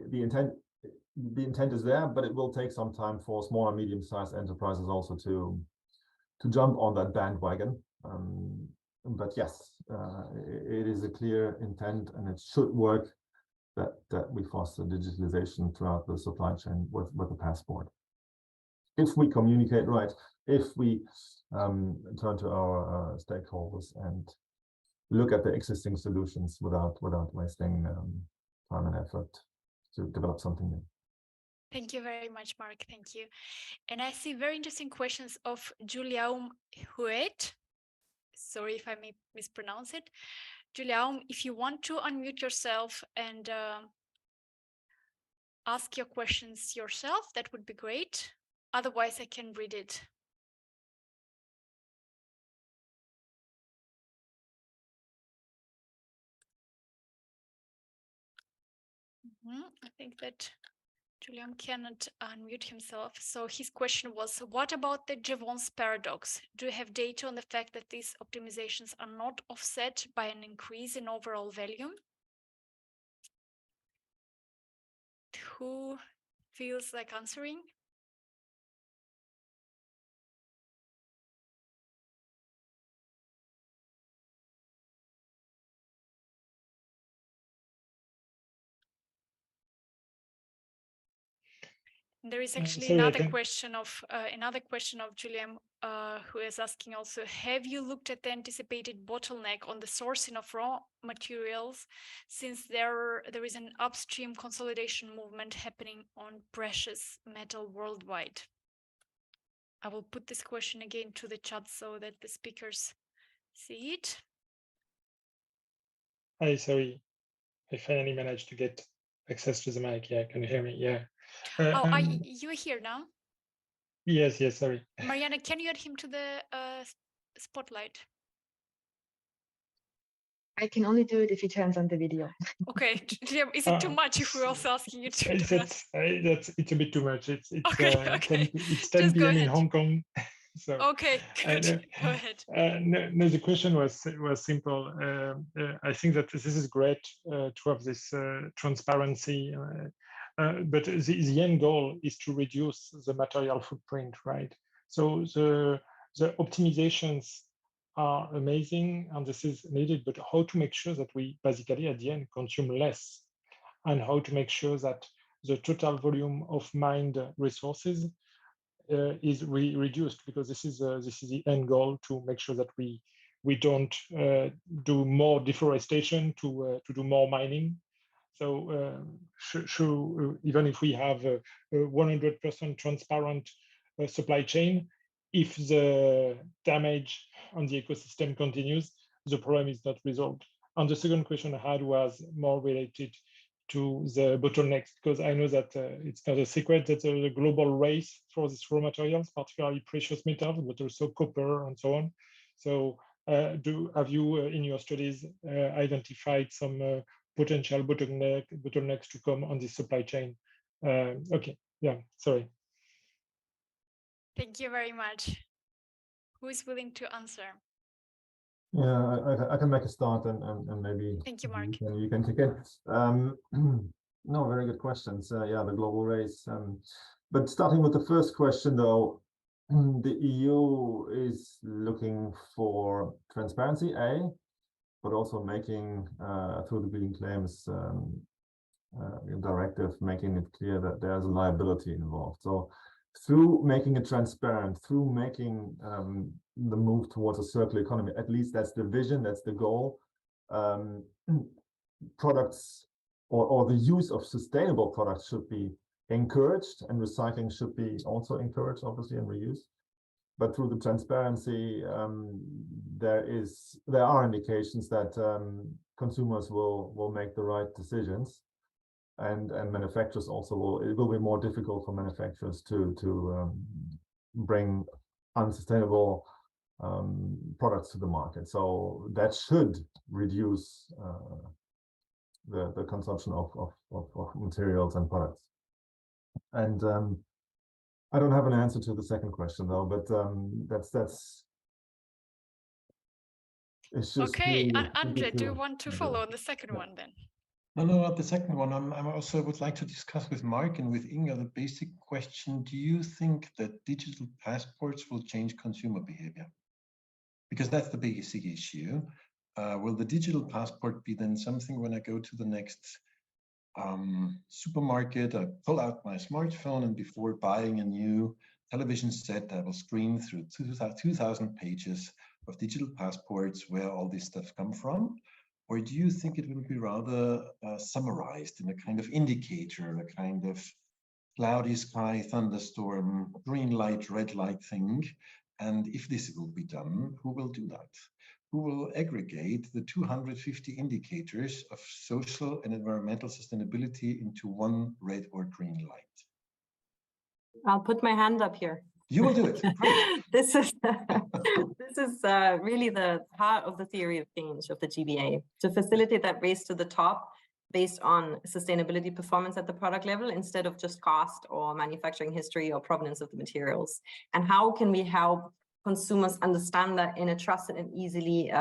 the intent is there, but it will take some time for small and medium-sized enterprises also to jump on that bandwagon. But yes, it is a clear intent, and it should work that we foster digitalization throughout the supply chain with the passport. If we communicate right, if we turn to our stakeholders and look at the existing solutions without wasting time and effort to develop something new. Thank you very much, Mark. Thank you. And I see very interesting questions of Juliaum Huet. Sorry if I may mispronounce it. Juliaum, if you want to unmute yourself and ask your questions yourself, that would be great. Otherwise, I can read it. I think that Julian cannot unmute himself. So his question was, what about the Jevons paradox? Do you have data on the fact that these optimizations are not offset by an increase in overall volume? Who feels like answering? There is actually another question of Julian, who is asking also, have you looked at the anticipated bottleneck on the sourcing of raw materials, since there is an upstream consolidation movement happening on precious metal worldwide? I will put this question again to the chat so that the speakers see it. Hi, sorry. I finally managed to get access to the mic. Yeah, can you hear me? Yeah. Are you here now? Yes, sorry. Mariana, can you add him to the spotlight? I can only do it if he turns on the video. Okay, is it too much if we're also asking you to do that? It's a bit too much. It's Okay. 10 Just go p.m. in ahead. Hong Kong. So Okay, good. Go ahead. no, the question was simple. I think that this is great to have this transparency, but the end goal is to reduce the material footprint, right? So the optimizations are amazing, and this is needed. But how to make sure that we basically at the end consume less, and how to make sure that the total volume of mined resources is reduced, because this is the end goal, to make sure that we don't do more deforestation to do more mining. So even if we have a 100% transparent supply chain, if the damage on the ecosystem continues, the problem is not resolved. And the second question I had was more related to the bottlenecks, because I know that it's not a secret that there's a global race for these raw materials, particularly precious metals, but also copper and so on. So have you, in your studies, identified some potential bottlenecks to come on the supply chain? Okay, yeah, sorry. Thank you very much. Who is willing to answer? Yeah, I can make a start and maybe Thank you, Mark. you can take it. No, very good questions. Yeah, the global race. But starting with the first question, though, the EU is looking for transparency, but also making through the green claims directive, making it clear that there's a liability involved. So through making it transparent, through making the move towards a circular economy, at least that's the vision, that's the goal. Products or the use of sustainable products should be encouraged, and recycling should be also encouraged, obviously, and reuse. But through the transparency, there are indications that consumers will make the right decisions. And manufacturers also it will be more difficult for manufacturers to bring unsustainable products to the market. So that should reduce the consumption of materials and products. And I don't have an answer to the second question, though, but that's it's just okay. Andre, do you want to follow on the second yeah. one then? No, not the second one. I also would like to discuss with Mark and with Inga the basic question: do you think that digital passports will change consumer behavior? Because that's the basic issue. Will the digital passport be then something when I go to the next supermarket, I pull out my smartphone, and before buying a new television set, I will screen through 2,000 pages of digital passports where all this stuff come from? Or do you think it will be rather summarized in a kind of indicator, a kind of cloudy sky, thunderstorm, green light, red light thing? And if this will be done, who will do that? Who will aggregate the 250 indicators of social and environmental sustainability into one red or green light? I'll put my hand up here. You will do it. Great. This is really the heart of the theory of change of the GBA, to facilitate that race to the top based on sustainability performance at the product level instead of just cost or manufacturing history or provenance of the materials. And how can we help consumers understand that in a trusted and easily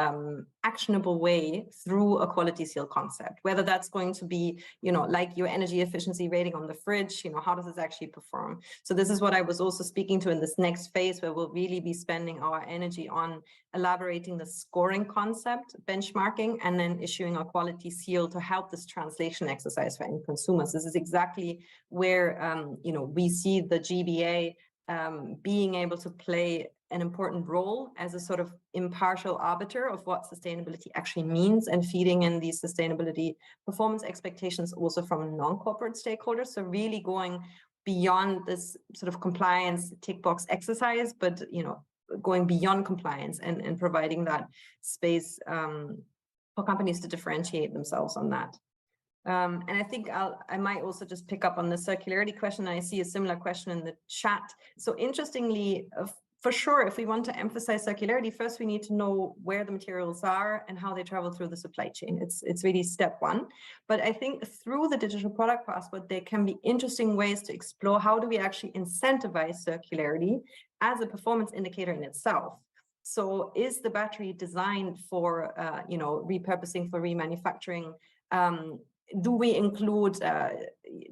actionable way through a quality seal concept, whether that's going to be, like your energy efficiency rating on the fridge, how does this actually perform? So this is what I was also speaking to in this next phase, where we'll really be spending our energy on elaborating the scoring concept, benchmarking, and then issuing a quality seal to help this translation exercise for end consumers. This is exactly where, we see the GBA being able to play an important role as a sort of impartial arbiter of what sustainability actually means, and feeding in these sustainability performance expectations also from non-corporate stakeholders. So really going beyond this sort of compliance tick box exercise, but going beyond compliance and providing that space for companies to differentiate themselves on that. And I think I might also just pick up on the circularity question. I see a similar question in the chat. So interestingly, for sure, if we want to emphasize circularity, first we need to know where the materials are and how they travel through the supply chain. It's really step one. But I think through the digital product passport, there can be interesting ways to explore how do we actually incentivize circularity as a performance indicator in itself. So is the battery designed for, repurposing, for remanufacturing? Do we include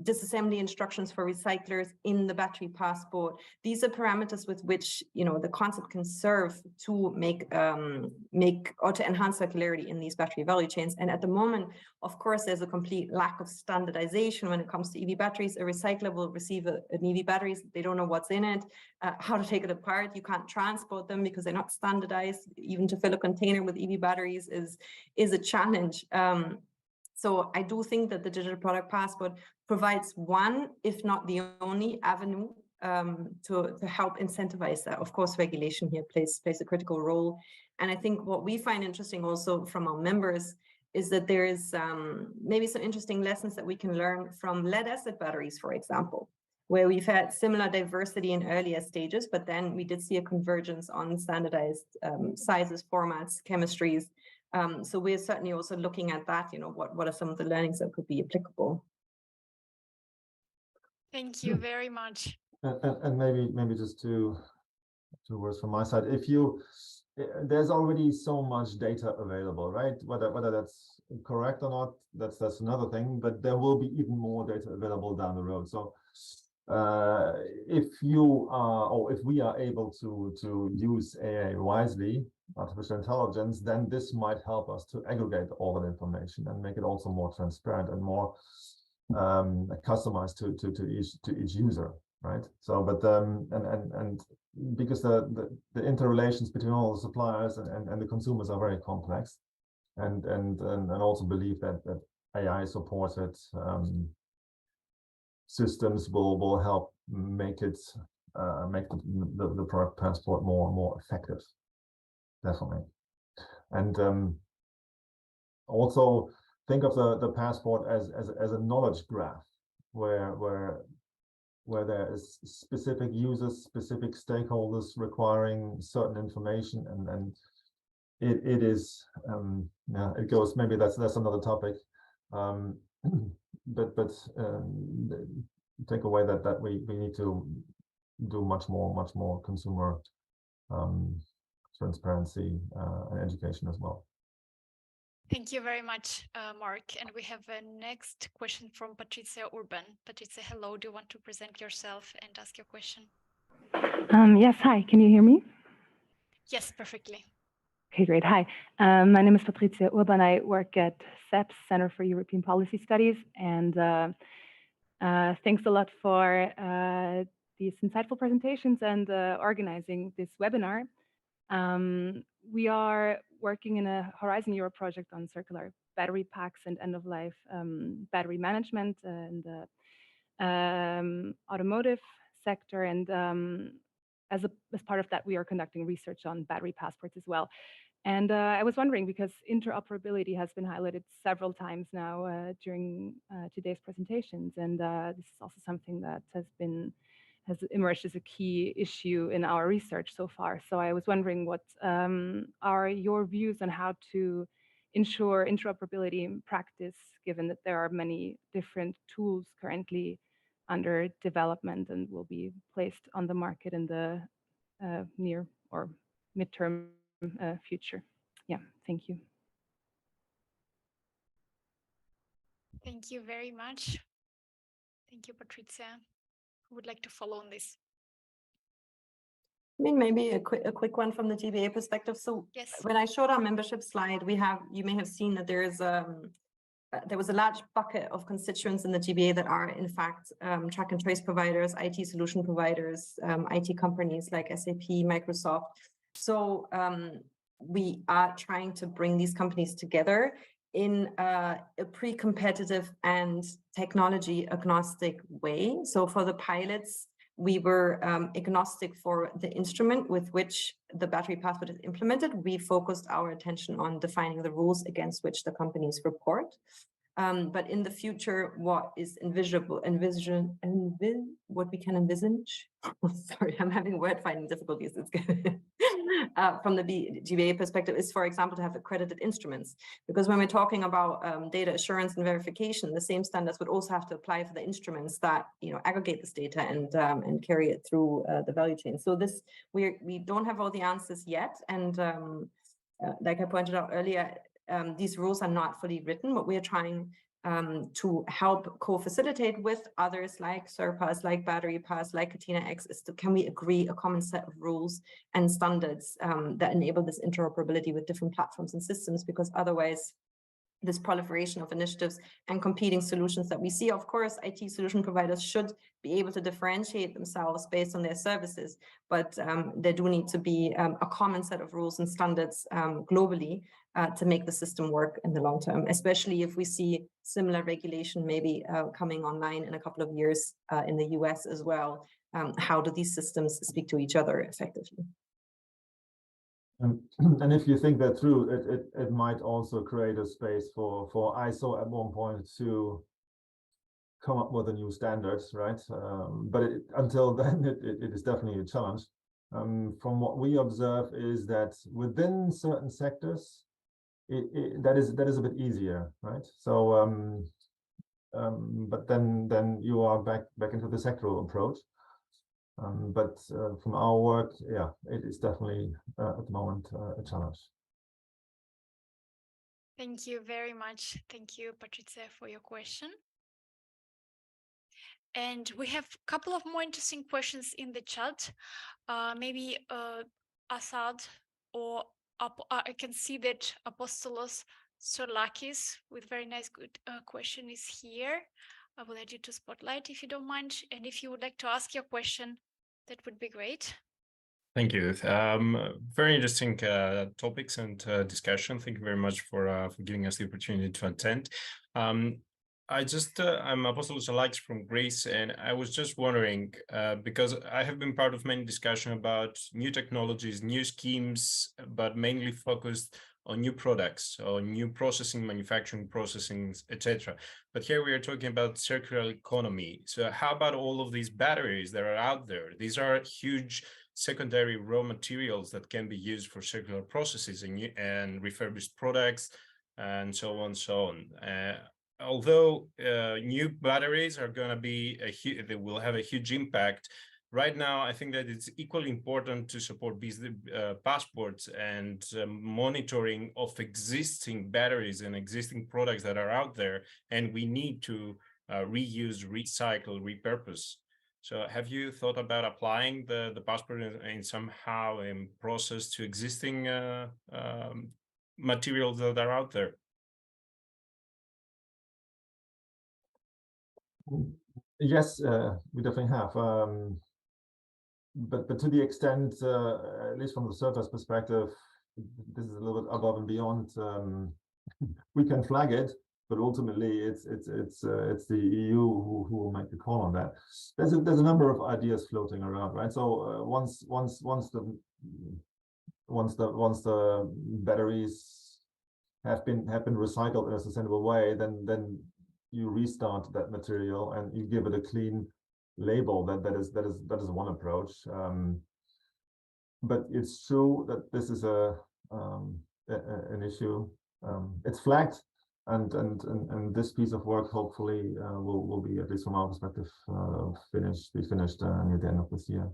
disassembly instructions for recyclers in the battery passport? These are parameters with which the concept can serve to make or to enhance circularity in these battery value chains. And at the moment, of course, there's a complete lack of standardization when it comes to EV batteries. A recycler will receive an EV battery, they don't know what's in it, how to take it apart. You can't transport them because they're not standardized. Even to fill a container with EV batteries is a challenge. So I do think that the digital product passport provides one, if not the only avenue to help incentivize that. Of course, regulation here plays a critical role. And I think what we find interesting also from our members is that there is maybe some interesting lessons that we can learn from lead acid batteries, for example, where we've had similar diversity in earlier stages, but then we did see a convergence on standardized sizes, formats, chemistries. So we're certainly also looking at that, what are some of the learnings that could be applicable? Thank you very much. And maybe just two words from my side. There's already so much data available, right? Whether that's correct or not, that's another thing, but there will be even more data available down the road. So if we are able to use AI wisely, artificial intelligence, then this might help us to aggregate all that information and make it also more transparent and more customized to each user, right? So, but and because the interrelations between all the suppliers and the consumers are very complex, and also believe that AI supported systems will help make the product passport more effective. Definitely. And also think of the passport as a knowledge graph where there is specific users, specific stakeholders requiring certain information, and it is it goes, maybe that's another topic, but take away that we need to do much more consumer transparency and education as well. Thank you very much, Mark. And we have a next question from Patricia Urban. Patricia, hello. Do you want to present yourself and ask your question? Yes, hi. Can you hear me? Yes, perfectly. Okay, great. Hi. My name is Patricia Urban. I work at CEPS, Center for European Policy Studies. And thanks a lot for these insightful presentations and organizing this webinar. We are working in a Horizon Europe project on circular battery packs and end-of-life battery management in the automotive sector. And as part of that, we are conducting research on battery passports as well. And I was wondering, because interoperability has been highlighted several times now during today's presentations, and this is also something that has emerged as a key issue in our research so far. So I was wondering, what are your views on how to ensure interoperability in practice, given that there are many different tools currently under development and will be placed on the market in the near or midterm future? Yeah, thank you. Thank you very much. Thank you, Patricia. Who would like to follow on this? I mean, maybe a quick one from the GBA perspective. So yes, when I showed our membership slide, you may have seen that there was a large bucket of constituents in the GBA that are in fact track and trace providers, IT solution providers, IT companies like SAP, Microsoft. So we are trying to bring these companies together in a pre-competitive and technology agnostic way. So for the pilots, we were agnostic for the instrument with which the battery passport is implemented. We focused our attention on defining the rules against which the companies report. But in the future, what is what we can envisage. Sorry, I'm having word finding difficulties. It's good. From the GBA perspective is, for example, to have accredited instruments, because when we're talking about data assurance and verification, the same standards would also have to apply for the instruments that aggregate this data and carry it through the value chain. So this we don't have all the answers yet, and like I pointed out earlier, these rules are not fully written, but we are trying to help co-facilitate with others like Surpass, like Battery Pass, like Catena X, can we agree a common set of rules and standards that enable this interoperability with different platforms and systems, because otherwise this proliferation of initiatives and competing solutions that we see, of course, IT solution providers should be able to differentiate themselves based on their services, but there do need to be a common set of rules and standards globally to make the system work in the long term, especially if we see similar regulation maybe coming online in a couple of years in the US as well. How do these systems speak to each other effectively? And if you think that through, it might also create a space for ISO at one point to come up with a new standards, right? But until then, it is definitely a challenge. From what we observe is that within certain sectors, that is a bit easier, right? So, but then you are back into the sectoral approach. But from our work, yeah, it is definitely at the moment a challenge. Thank you very much. Thank you, Patricia, for your question. And we have a couple of more interesting questions in the chat. Maybe Assad, or I can see that Apostolos Sourlakis with very nice good question is here. I will add you to Spotlight if you don't mind. And if you would like to ask your question, that would be great. Thank you. Very interesting topics and discussion. Thank you very much for giving us the opportunity to attend. I'm Apostolos Sourlakis from Greece, and I was just wondering, because I have been part of many discussions about new technologies, new schemes, but mainly focused on new products, on new processing, manufacturing processing, etc. But here we are talking about circular economy. So how about all of these batteries that are out there? These are huge secondary raw materials that can be used for circular processes and refurbished products, and so on, so on. Although new batteries are going to be they will have a huge impact. Right now, I think that it's equally important to support business passports and monitoring of existing batteries and existing products that are out there, and we need to reuse, recycle, repurpose. So have you thought about applying the passport in somehow in process to existing materials that are out there? Yes, we definitely have. But to the extent, at least from the Surface perspective, this is a little bit above and beyond. We can flag it, but ultimately it's the EU who will make the call on that. There's a number of ideas floating around, right? So once the batteries have been recycled in a sustainable way, then you restart that material and you give it a clean label. That is one approach. But it's true that this is an issue. It's flagged, and this piece of work hopefully will be, at least from our perspective, be finished near the end of this year.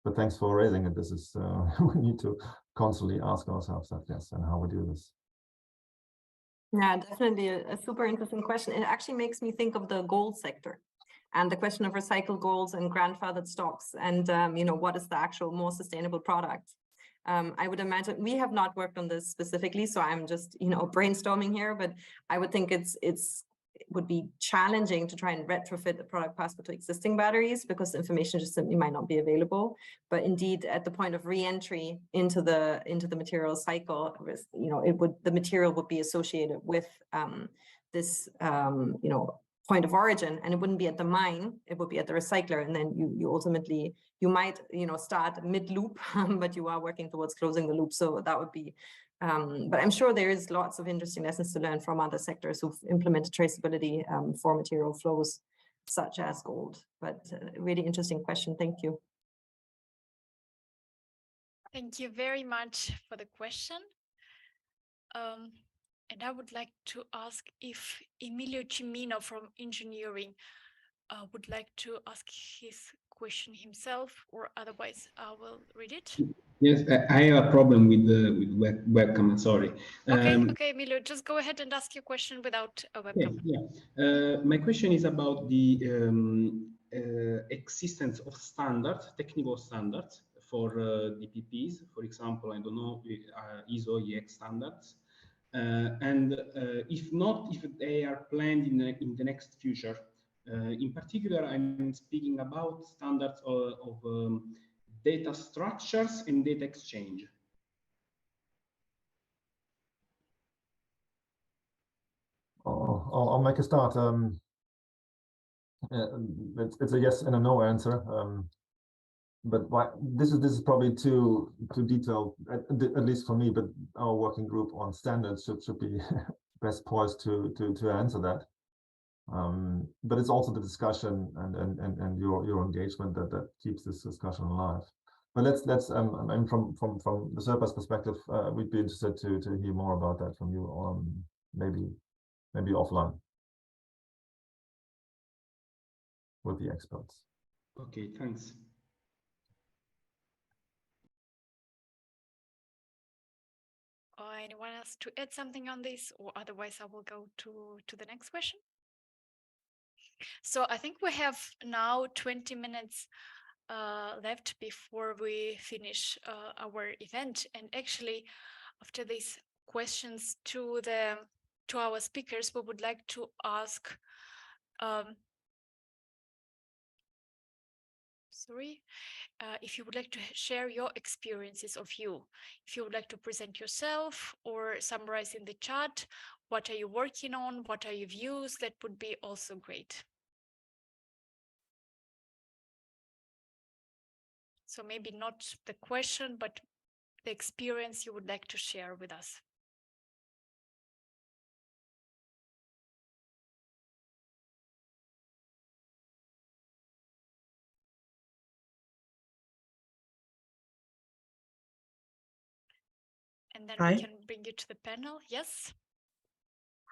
But thanks for raising it. This is we need to constantly ask ourselves that, yes, and how we do this. Yeah, definitely a super interesting question. It actually makes me think of the gold sector and the question of recycled golds and grandfathered stocks, and what is the actual more sustainable product. I would imagine we have not worked on this specifically, so I'm just brainstorming here, but I would think it would be challenging to try and retrofit the product passport to existing batteries because the information just simply might not be available. But indeed, at the point of re-entry into the material cycle, the material would be associated with this point of origin, and it wouldn't be at the mine, it would be at the recycler, and then you ultimately might start mid-loop, but you are working towards closing the loop. So that would be But I'm sure there is lots of interesting lessons to learn from other sectors who've implemented traceability for material flows, such as gold. But really interesting question. Thank you. Thank you very much for the question. And I would like to ask if Emilio Cimino from engineering would like to ask his question himself, or otherwise I will read it. Yes, I have a problem with the webcam. Sorry. Okay, Emilio, just go ahead and ask your question without a webcam. My question is about the existence of standards, technical standards for DPPs. For example, I don't know, ISO EX standards. And if not, if they are planned in the next future. In particular, I'm speaking about standards of data structures and data exchange. I'll make a start. It's a yes and a no answer. But this is probably too detailed, at least for me. But our working group on standards should be best poised to answer that. But it's also the discussion and your engagement that keeps this discussion alive. But let's and from the Serpa's perspective, we'd be interested to hear more about that from you, maybe offline with the experts. Okay, thanks. Anyone else to add something on this, or otherwise I will go to the next question. So I think we have now 20 minutes left before we finish our event, and actually after these questions to our speakers, we would like to ask if you would like to share your experiences of you, if you would like to present yourself or summarize in the chat, what are you working on, what are your views, that would be also great. So maybe not the question, but the experience you would like to share with us. And then Hi. we can bring you to the panel. Yes.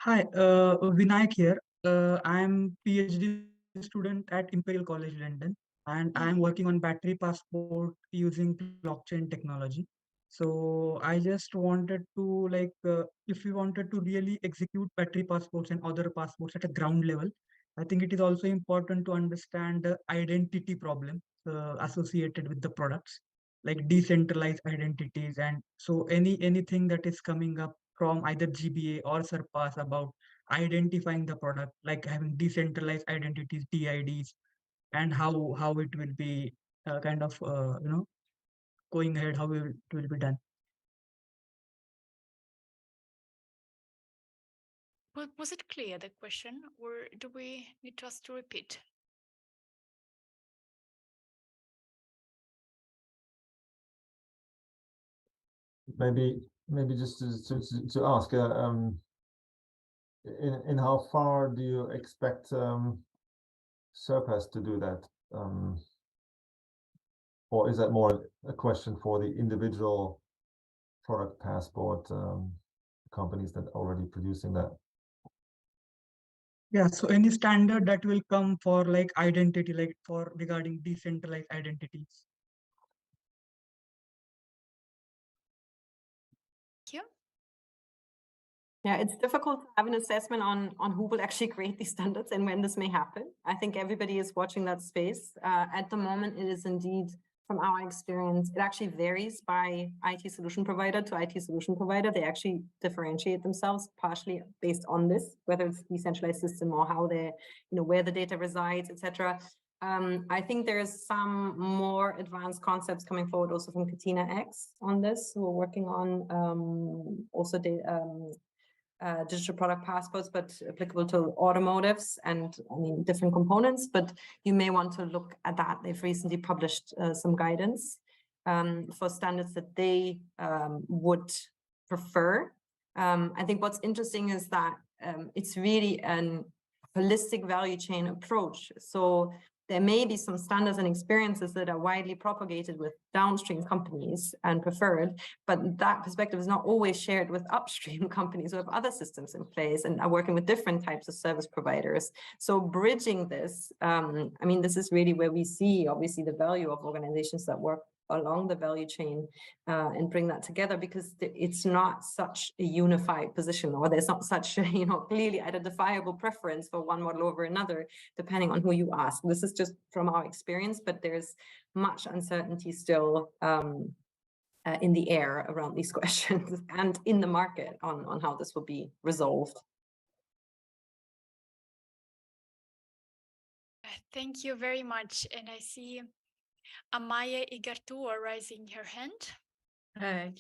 Hi, Vinayak here. I'm PhD student at Imperial College London, and I'm working on battery passport using blockchain technology. So I just wanted to if we wanted to really execute battery passports and other passports at a ground level, I think it is also important to understand the identity problem associated with the products, like decentralized identities. And so anything that is coming up from either GBA or Surpass about identifying the product, like having decentralized identities, DIDs, and how it will be going ahead, how it will be done. Was it clear, the question, or do we need us to repeat? Maybe just to ask, in how far do you expect Surpass to do that, or is that more a question for the individual product passport companies that are already producing that? Yeah, so any standard that will come for like identity, like for regarding decentralized identities. Yeah, it's difficult to have an assessment on who will actually create these standards and when this may happen. I think everybody is watching that space. At the moment, it is indeed, from our experience, it actually varies by IT solution provider to IT solution provider. They actually differentiate themselves partially based on this, whether it's decentralized system or how they, where the data resides, etc. I think there's some more advanced concepts coming forward also from Katina X on this, who are working on also digital product passports, but applicable to automotives and different components. But you may want to look at that. They've recently published some guidance for standards that they would prefer. I think what's interesting is that it's really an holistic value chain approach. So there may be some standards and experiences that are widely propagated with downstream companies and preferred, but that perspective is not always shared with upstream companies who have other systems in place and are working with different types of service providers. So bridging this, I mean, this is really where we see, obviously, the value of organizations that work along the value chain and bring that together, because it's not such a unified position, or there's not such a, clearly identifiable preference for one model over another, depending on who you ask. This is just from our experience, but there's much uncertainty still in the air around these questions and in the market on how this will be resolved. Thank you very much. And I see Amaya Igartua raising her hand.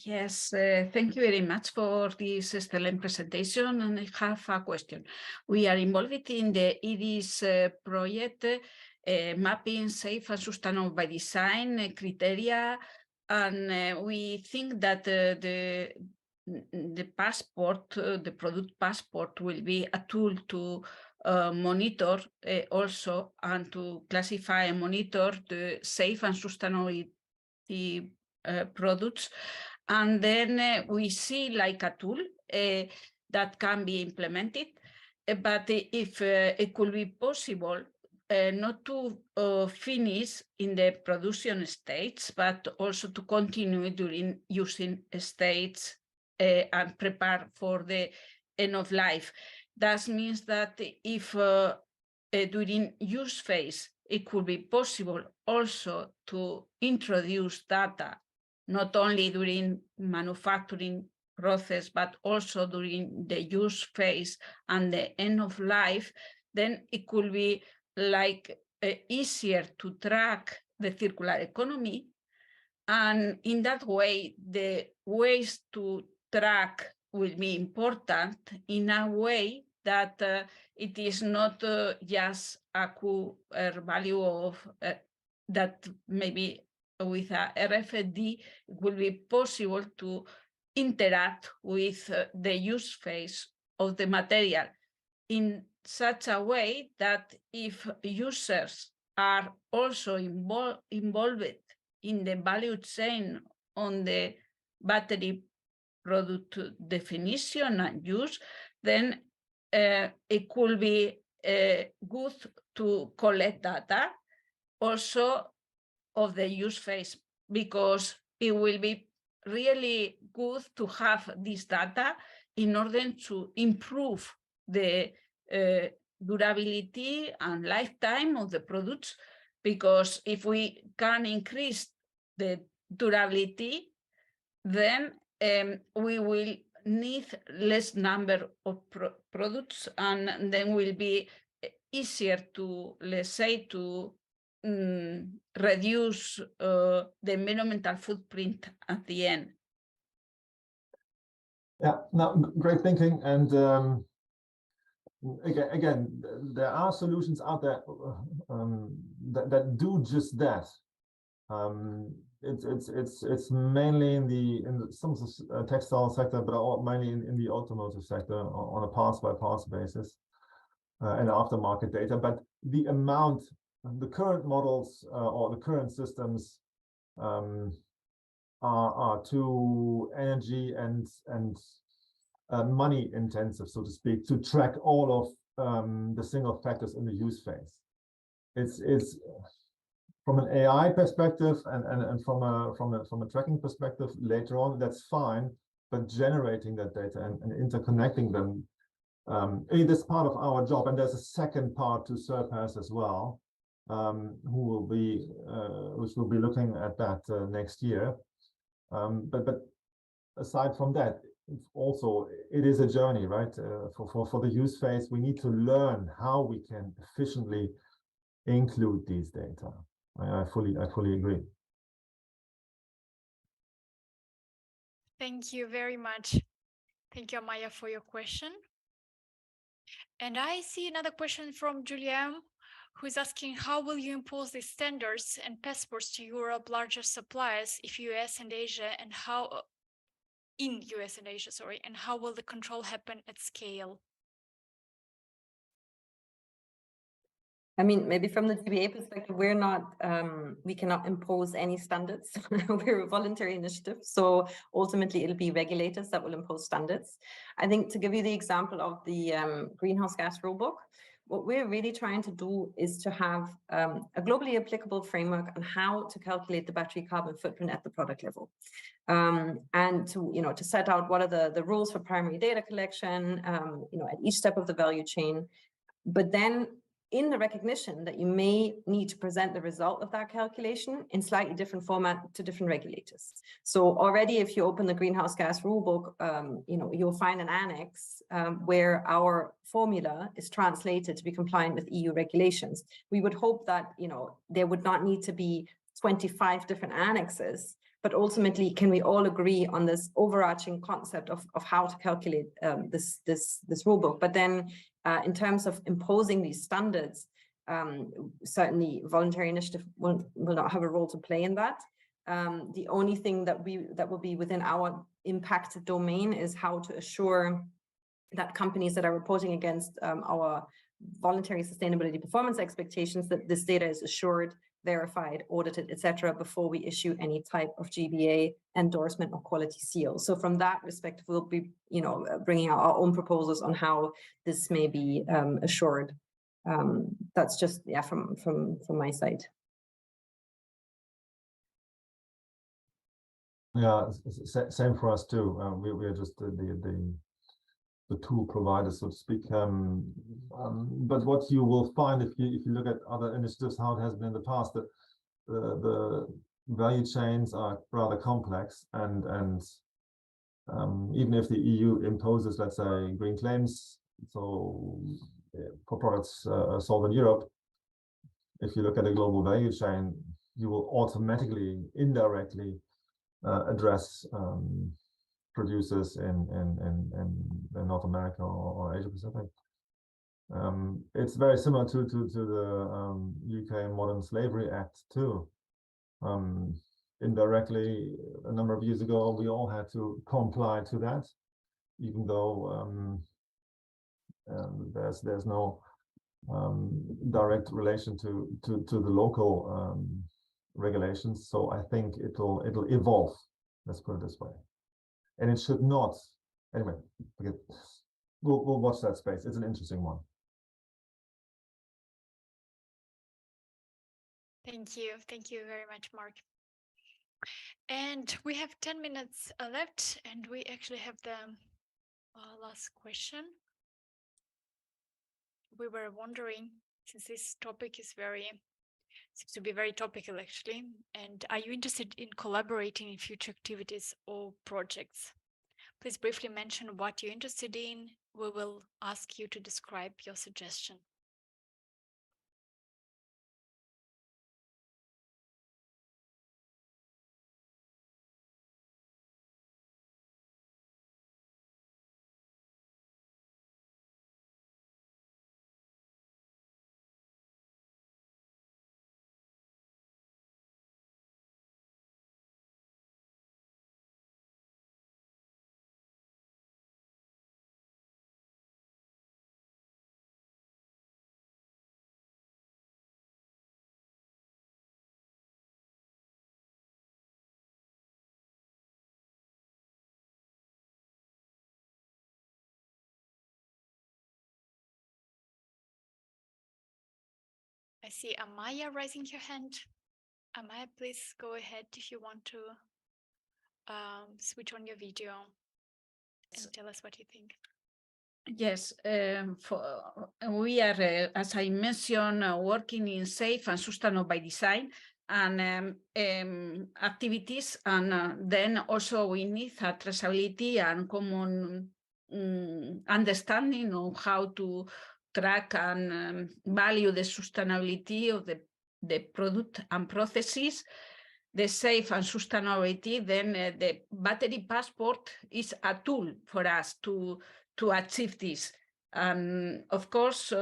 Yes, thank you very much for this excellent presentation. And I have a question. We are involved in the EDIS project, mapping safe and sustainable by design criteria. And we think that the passport, the product passport, will be a tool to monitor also and to classify and monitor the safe and sustainability products. And then we see like a tool that can be implemented, but if it could be possible not to finish in the production stage, but also to continue during using states and prepare for the end of life. That means that if during use phase, it could be possible also to introduce data, not only during manufacturing process, but also during the use phase and the end of life, then it could be like easier to track the circular economy. And in that way, the ways to track will be important in a way that it is not just a value of that maybe with a RFID, it will be possible to interact with the use phase of the material in such a way that if users are also involved in the value chain on the battery product definition and use, then it could be good to collect data also of the use phase, because it will be really good to have this data in order to improve the durability and lifetime of the products, because if we can increase the durability, then we will need less number of products, and then will be easier to, let's say, to reduce the environmental footprint at the end. Yeah, no, great thinking. And again, there are solutions out there that do just that. It's mainly in some textile sector, but mainly in the automotive sector on a pass-by-pass basis and aftermarket data. But the amount, the current models or the current systems are too energy and money intensive, so to speak, to track all of the single factors in the use phase. It's from an AI perspective and from a tracking perspective later on, that's fine, but generating that data and interconnecting them, it is part of our job. And there's a second part to Surpass as well, which will be looking at that next year. But aside from that, it is a journey, right? For the use phase, we need to learn how we can efficiently include these data. I fully agree. Thank you very much. Thank you, Amaya, for your question. And I see another question from Julian, who is asking, how will you impose these standards and passports to Europe larger suppliers if US and Asia, and how in US and Asia, sorry, and how will the control happen at scale? I mean, maybe from the GBA perspective, we're not, we cannot impose any standards. We're a voluntary initiative. So ultimately, it'll be regulators that will impose standards. I think to give you the example of the greenhouse gas rulebook, what we're really trying to do is to have a globally applicable framework on how to calculate the battery carbon footprint at the product level. And to, to set out what are the rules for primary data collection, at each step of the value chain. But then in the recognition that you may need to present the result of that calculation in slightly different format to different regulators. So already if you open the greenhouse gas rulebook, you'll find an annex where our formula is translated to be compliant with EU regulations. We would hope that, there would not need to be 25 different annexes, but ultimately, can we all agree on this overarching concept of how to calculate this rulebook? But then in terms of imposing these standards, certainly voluntary initiative will not have a role to play in that. The only thing that will be within our impacted domain is how to assure that companies that are reporting against our voluntary sustainability performance expectations, that this data is assured, verified, audited, etc., before we issue any type of GBA endorsement or quality seal. So from that perspective, we'll be, bringing out our own proposals on how this may be assured. That's just, from my side. Yeah, same for us too. We are just the tool provider, so to speak. But what you will find if you look at other initiatives, how it has been in the past, that the value chains are rather complex, and even if the EU imposes, let's say, green claims, so for products sold in Europe, if you look at a global value chain, you will automatically, indirectly address producers in North America or Asia Pacific. It's very similar to the UK Modern Slavery Act too. Indirectly, a number of years ago, we all had to comply to that, even though there's no direct relation to the local regulations. So I think it'll evolve. Let's put it this way. And it should not. Anyway, we'll watch that space. It's an interesting one. Thank you. Thank you very much, Mark. And we have 10 minutes left, and we actually have the last question. We were wondering, since this topic is seems to be very topical actually, and are you interested in collaborating in future activities or projects? Please briefly mention what you're interested in. We will ask you to describe your suggestion. I see Amaya raising her hand. Amaya, please go ahead if you want to switch on your video and tell us what you think. Yes, we are, as I mentioned, working in safe and sustainable by design and activities, and then also we need a traceability and common understanding of how to track and value the sustainability of the product and processes, the safe and sustainability. Then the battery passport is a tool for us to achieve this. And of course,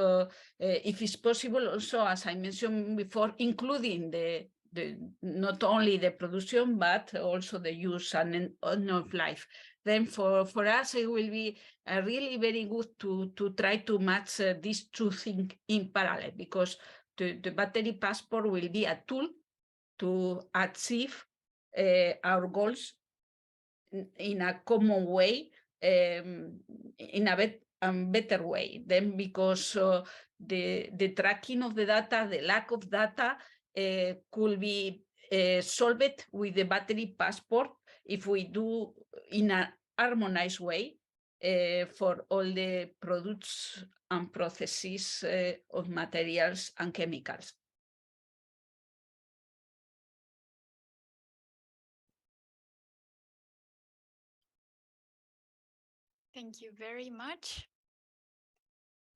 if it's possible, also, as I mentioned before, including the not only the production, but also the use and end of life. then for us, it will be really very good to try to match these two things in parallel, because the battery passport will be a tool to achieve our goals in a common way, in a better way. Then, because the tracking of the data, the lack of data, could be solved with the battery passport if we do in a harmonized way for all the products and processes of materials and chemicals. Thank you very much.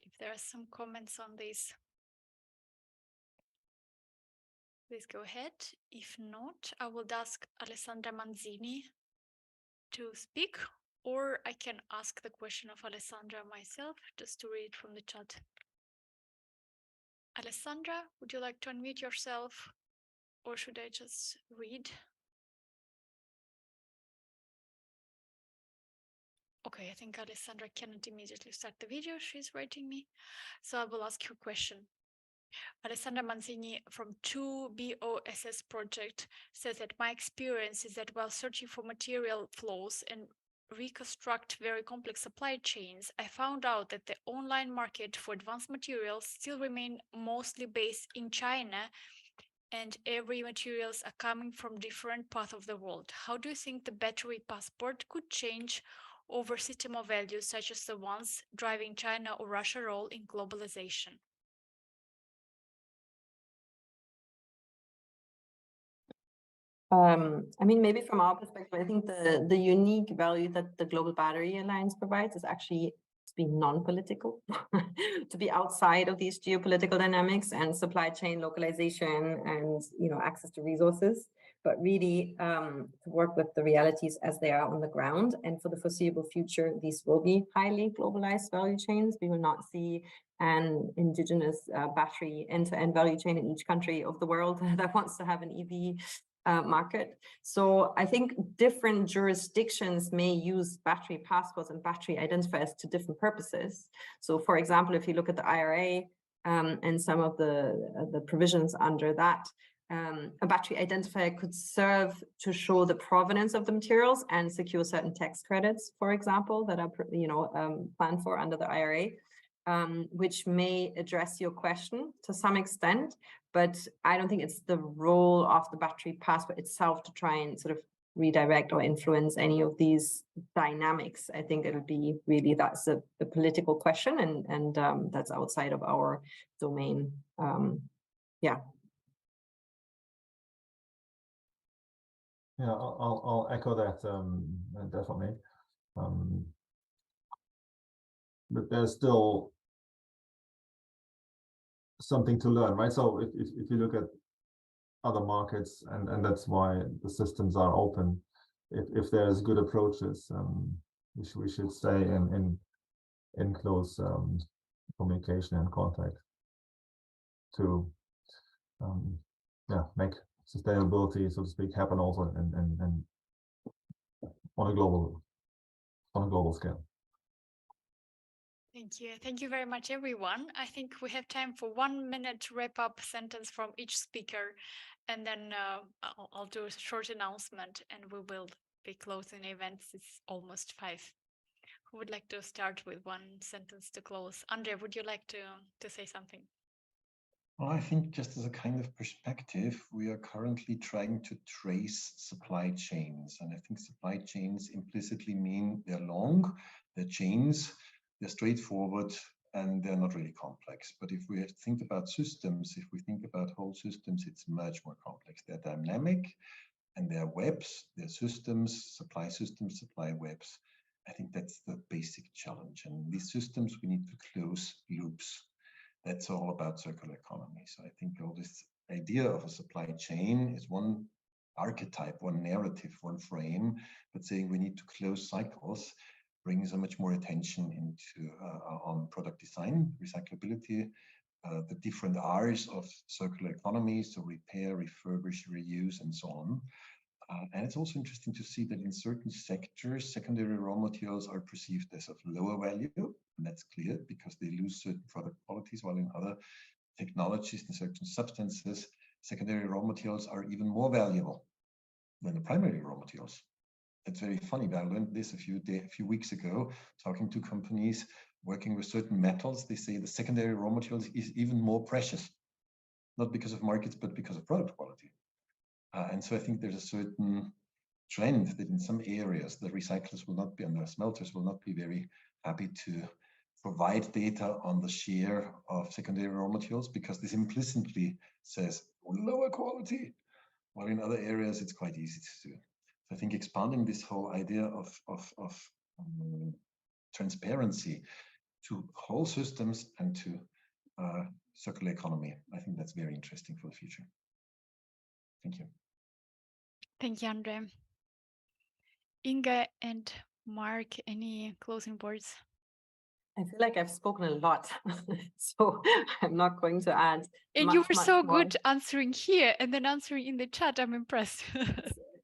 If there are some comments on this, please go ahead. If not, I will ask Alessandra Manzini to speak, or I can ask the question of Alessandra myself, just to read from the chat. Alessandra, would you like to unmute yourself, or should I just read? Okay, I think Alessandra cannot immediately start the video. She's writing me. So I will ask you a question. Alessandra Manzini from 2BOSS project says that my experience is that while searching for material flows and reconstruct very complex supply chains, I found out that the online market for advanced materials still remain mostly based in China, and every materials are coming from different parts of the world. How do you think the battery passport could change over system of values such as the ones driving China or Russia role in globalization? I mean, maybe from our perspective, I think the unique value that the Global Battery Alliance provides is actually to be non-political, to be outside of these geopolitical dynamics and supply chain localization and access to resources, but really to work with the realities as they are on the ground. And for the foreseeable future, these will be highly globalized value chains. We will not see an indigenous battery end-to-end value chain in each country of the world that wants to have an EV market. So I think different jurisdictions may use battery passports and battery identifiers to different purposes. So for example, if you look at the IRA and some of the provisions under that, a battery identifier could serve to show the provenance of the materials and secure certain tax credits, for example, that are planned for under the IRA. Which may address your question to some extent, but I don't think it's the role of the battery passport itself to try and sort of redirect or influence any of these dynamics. I think it'll be really, that's a political question, and that's outside of our domain. Yeah. Yeah, I'll echo that definitely. But there's still something to learn, right? So if you look at other markets, and that's why the systems are open, if there's good approaches, we should stay in close communication and contact to make sustainability, so to speak, happen also and on a global scale. Thank you. Thank you very much, everyone. I think we have time for 1 minute wrap-up sentence from each speaker, and then I'll do a short announcement, and we will be closing the event. It's almost 5. Who would like to start with one sentence to close? Andre, would you like to say something? Well, I think just as a kind of perspective, we are currently trying to trace supply chains. And I think supply chains implicitly mean they're long, they're chains, they're straightforward, and they're not really complex. But if we think about systems, if we think about whole systems, it's much more complex. They're dynamic, and they're webs, they're systems, supply webs. I think that's the basic challenge. And these systems, we need to close loops. That's all about circular economy. So I think all this idea of a supply chain is one archetype, one narrative, one frame, but saying we need to close cycles brings a much more attention into on product design, recyclability, the different R's of circular economy, so repair, refurbish, reuse, and so on. And it's also interesting to see that in certain sectors, secondary raw materials are perceived as of lower value, and that's clear because they lose certain product qualities, while in other technologies and certain substances, secondary raw materials are even more valuable than the primary raw materials. It's very funny, but I learned this a few weeks ago, talking to companies working with certain metals. They say the secondary raw materials is even more precious, not because of markets, but because of product quality. And so I think there's a certain trend that in some areas, the recyclers will not be, and the smelters will not be very happy to provide data on the share of secondary raw materials, because this implicitly says lower quality, while in other areas it's quite easy to do. So I think expanding this whole idea of transparency to whole systems and to circular economy, I think that's very interesting for the future. Thank you. Thank you, Andre. Inga and Mark, any closing words? I feel like I've spoken a lot, so I'm not going to add. And you were so more. good answering here and then answering in the chat. I'm impressed.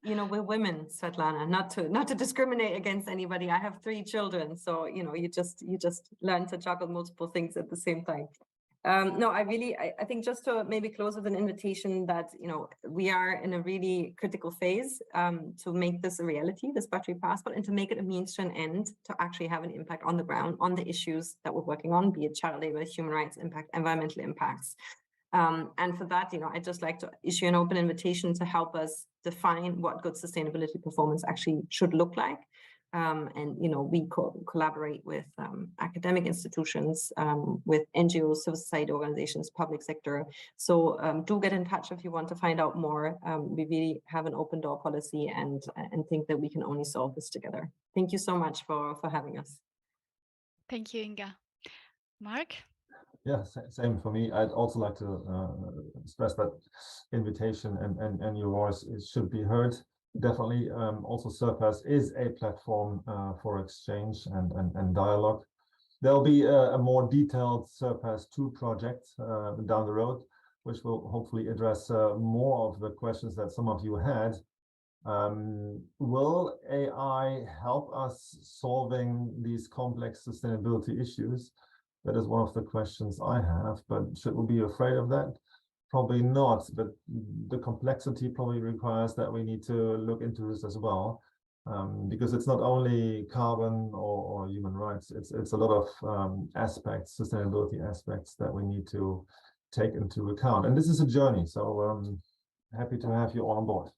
You know, we're women, Svetlana, not to discriminate against anybody. I have 3 children, so you know, you just learn to juggle multiple things at the same time. No, I think just to maybe close with an invitation that, you know, we are in a really critical phase to make this a reality, this battery passport, and to make it a means to an end to actually have an impact on the ground, on the issues that we're working on, be it child labor, human rights impact, environmental impacts. And for that, you know, I'd just like to issue an open invitation to help us define what good sustainability performance actually should look like. And, you know, we collaborate with academic institutions, with NGOs, civil society organizations, public sector. So do get in touch if you want to find out more. We really have an open door policy and think that we can only solve this together. Thank you so much for having us. Thank you, Inga. Mark? Yeah, same for me. I'd also like to stress that invitation and your voice should be heard. Definitely. Also, Surpass is a platform for exchange and dialogue. There'll be a more detailed Surpass 2 project down the road, which will hopefully address more of the questions that some of you had. Will AI help us solving these complex sustainability issues? That is one of the questions I have, but should we be afraid of that? Probably not, but the complexity probably requires that we need to look into this as well, because it's not only carbon or human rights, it's a lot of aspects, sustainability aspects that we need to take into account. And this is a journey, so happy to have you all on board.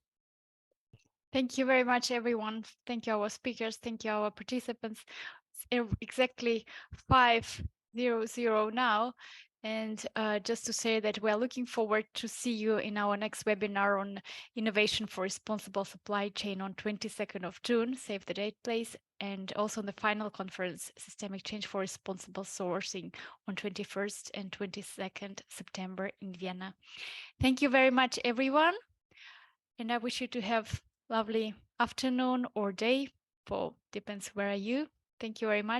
Thank you very much, everyone. Thank you, our speakers. Thank you, our participants. It's exactly 5:00 now. And just to say that we're looking forward to see you in our next webinar on innovation for responsible supply chain on 22nd of June, save the date please, and also on the final conference, Systemic Change for Responsible Sourcing on 21st and 22nd September in Vienna. Thank you very much, everyone. And I wish you to have lovely afternoon or day, for depends where are you. Thank you very much.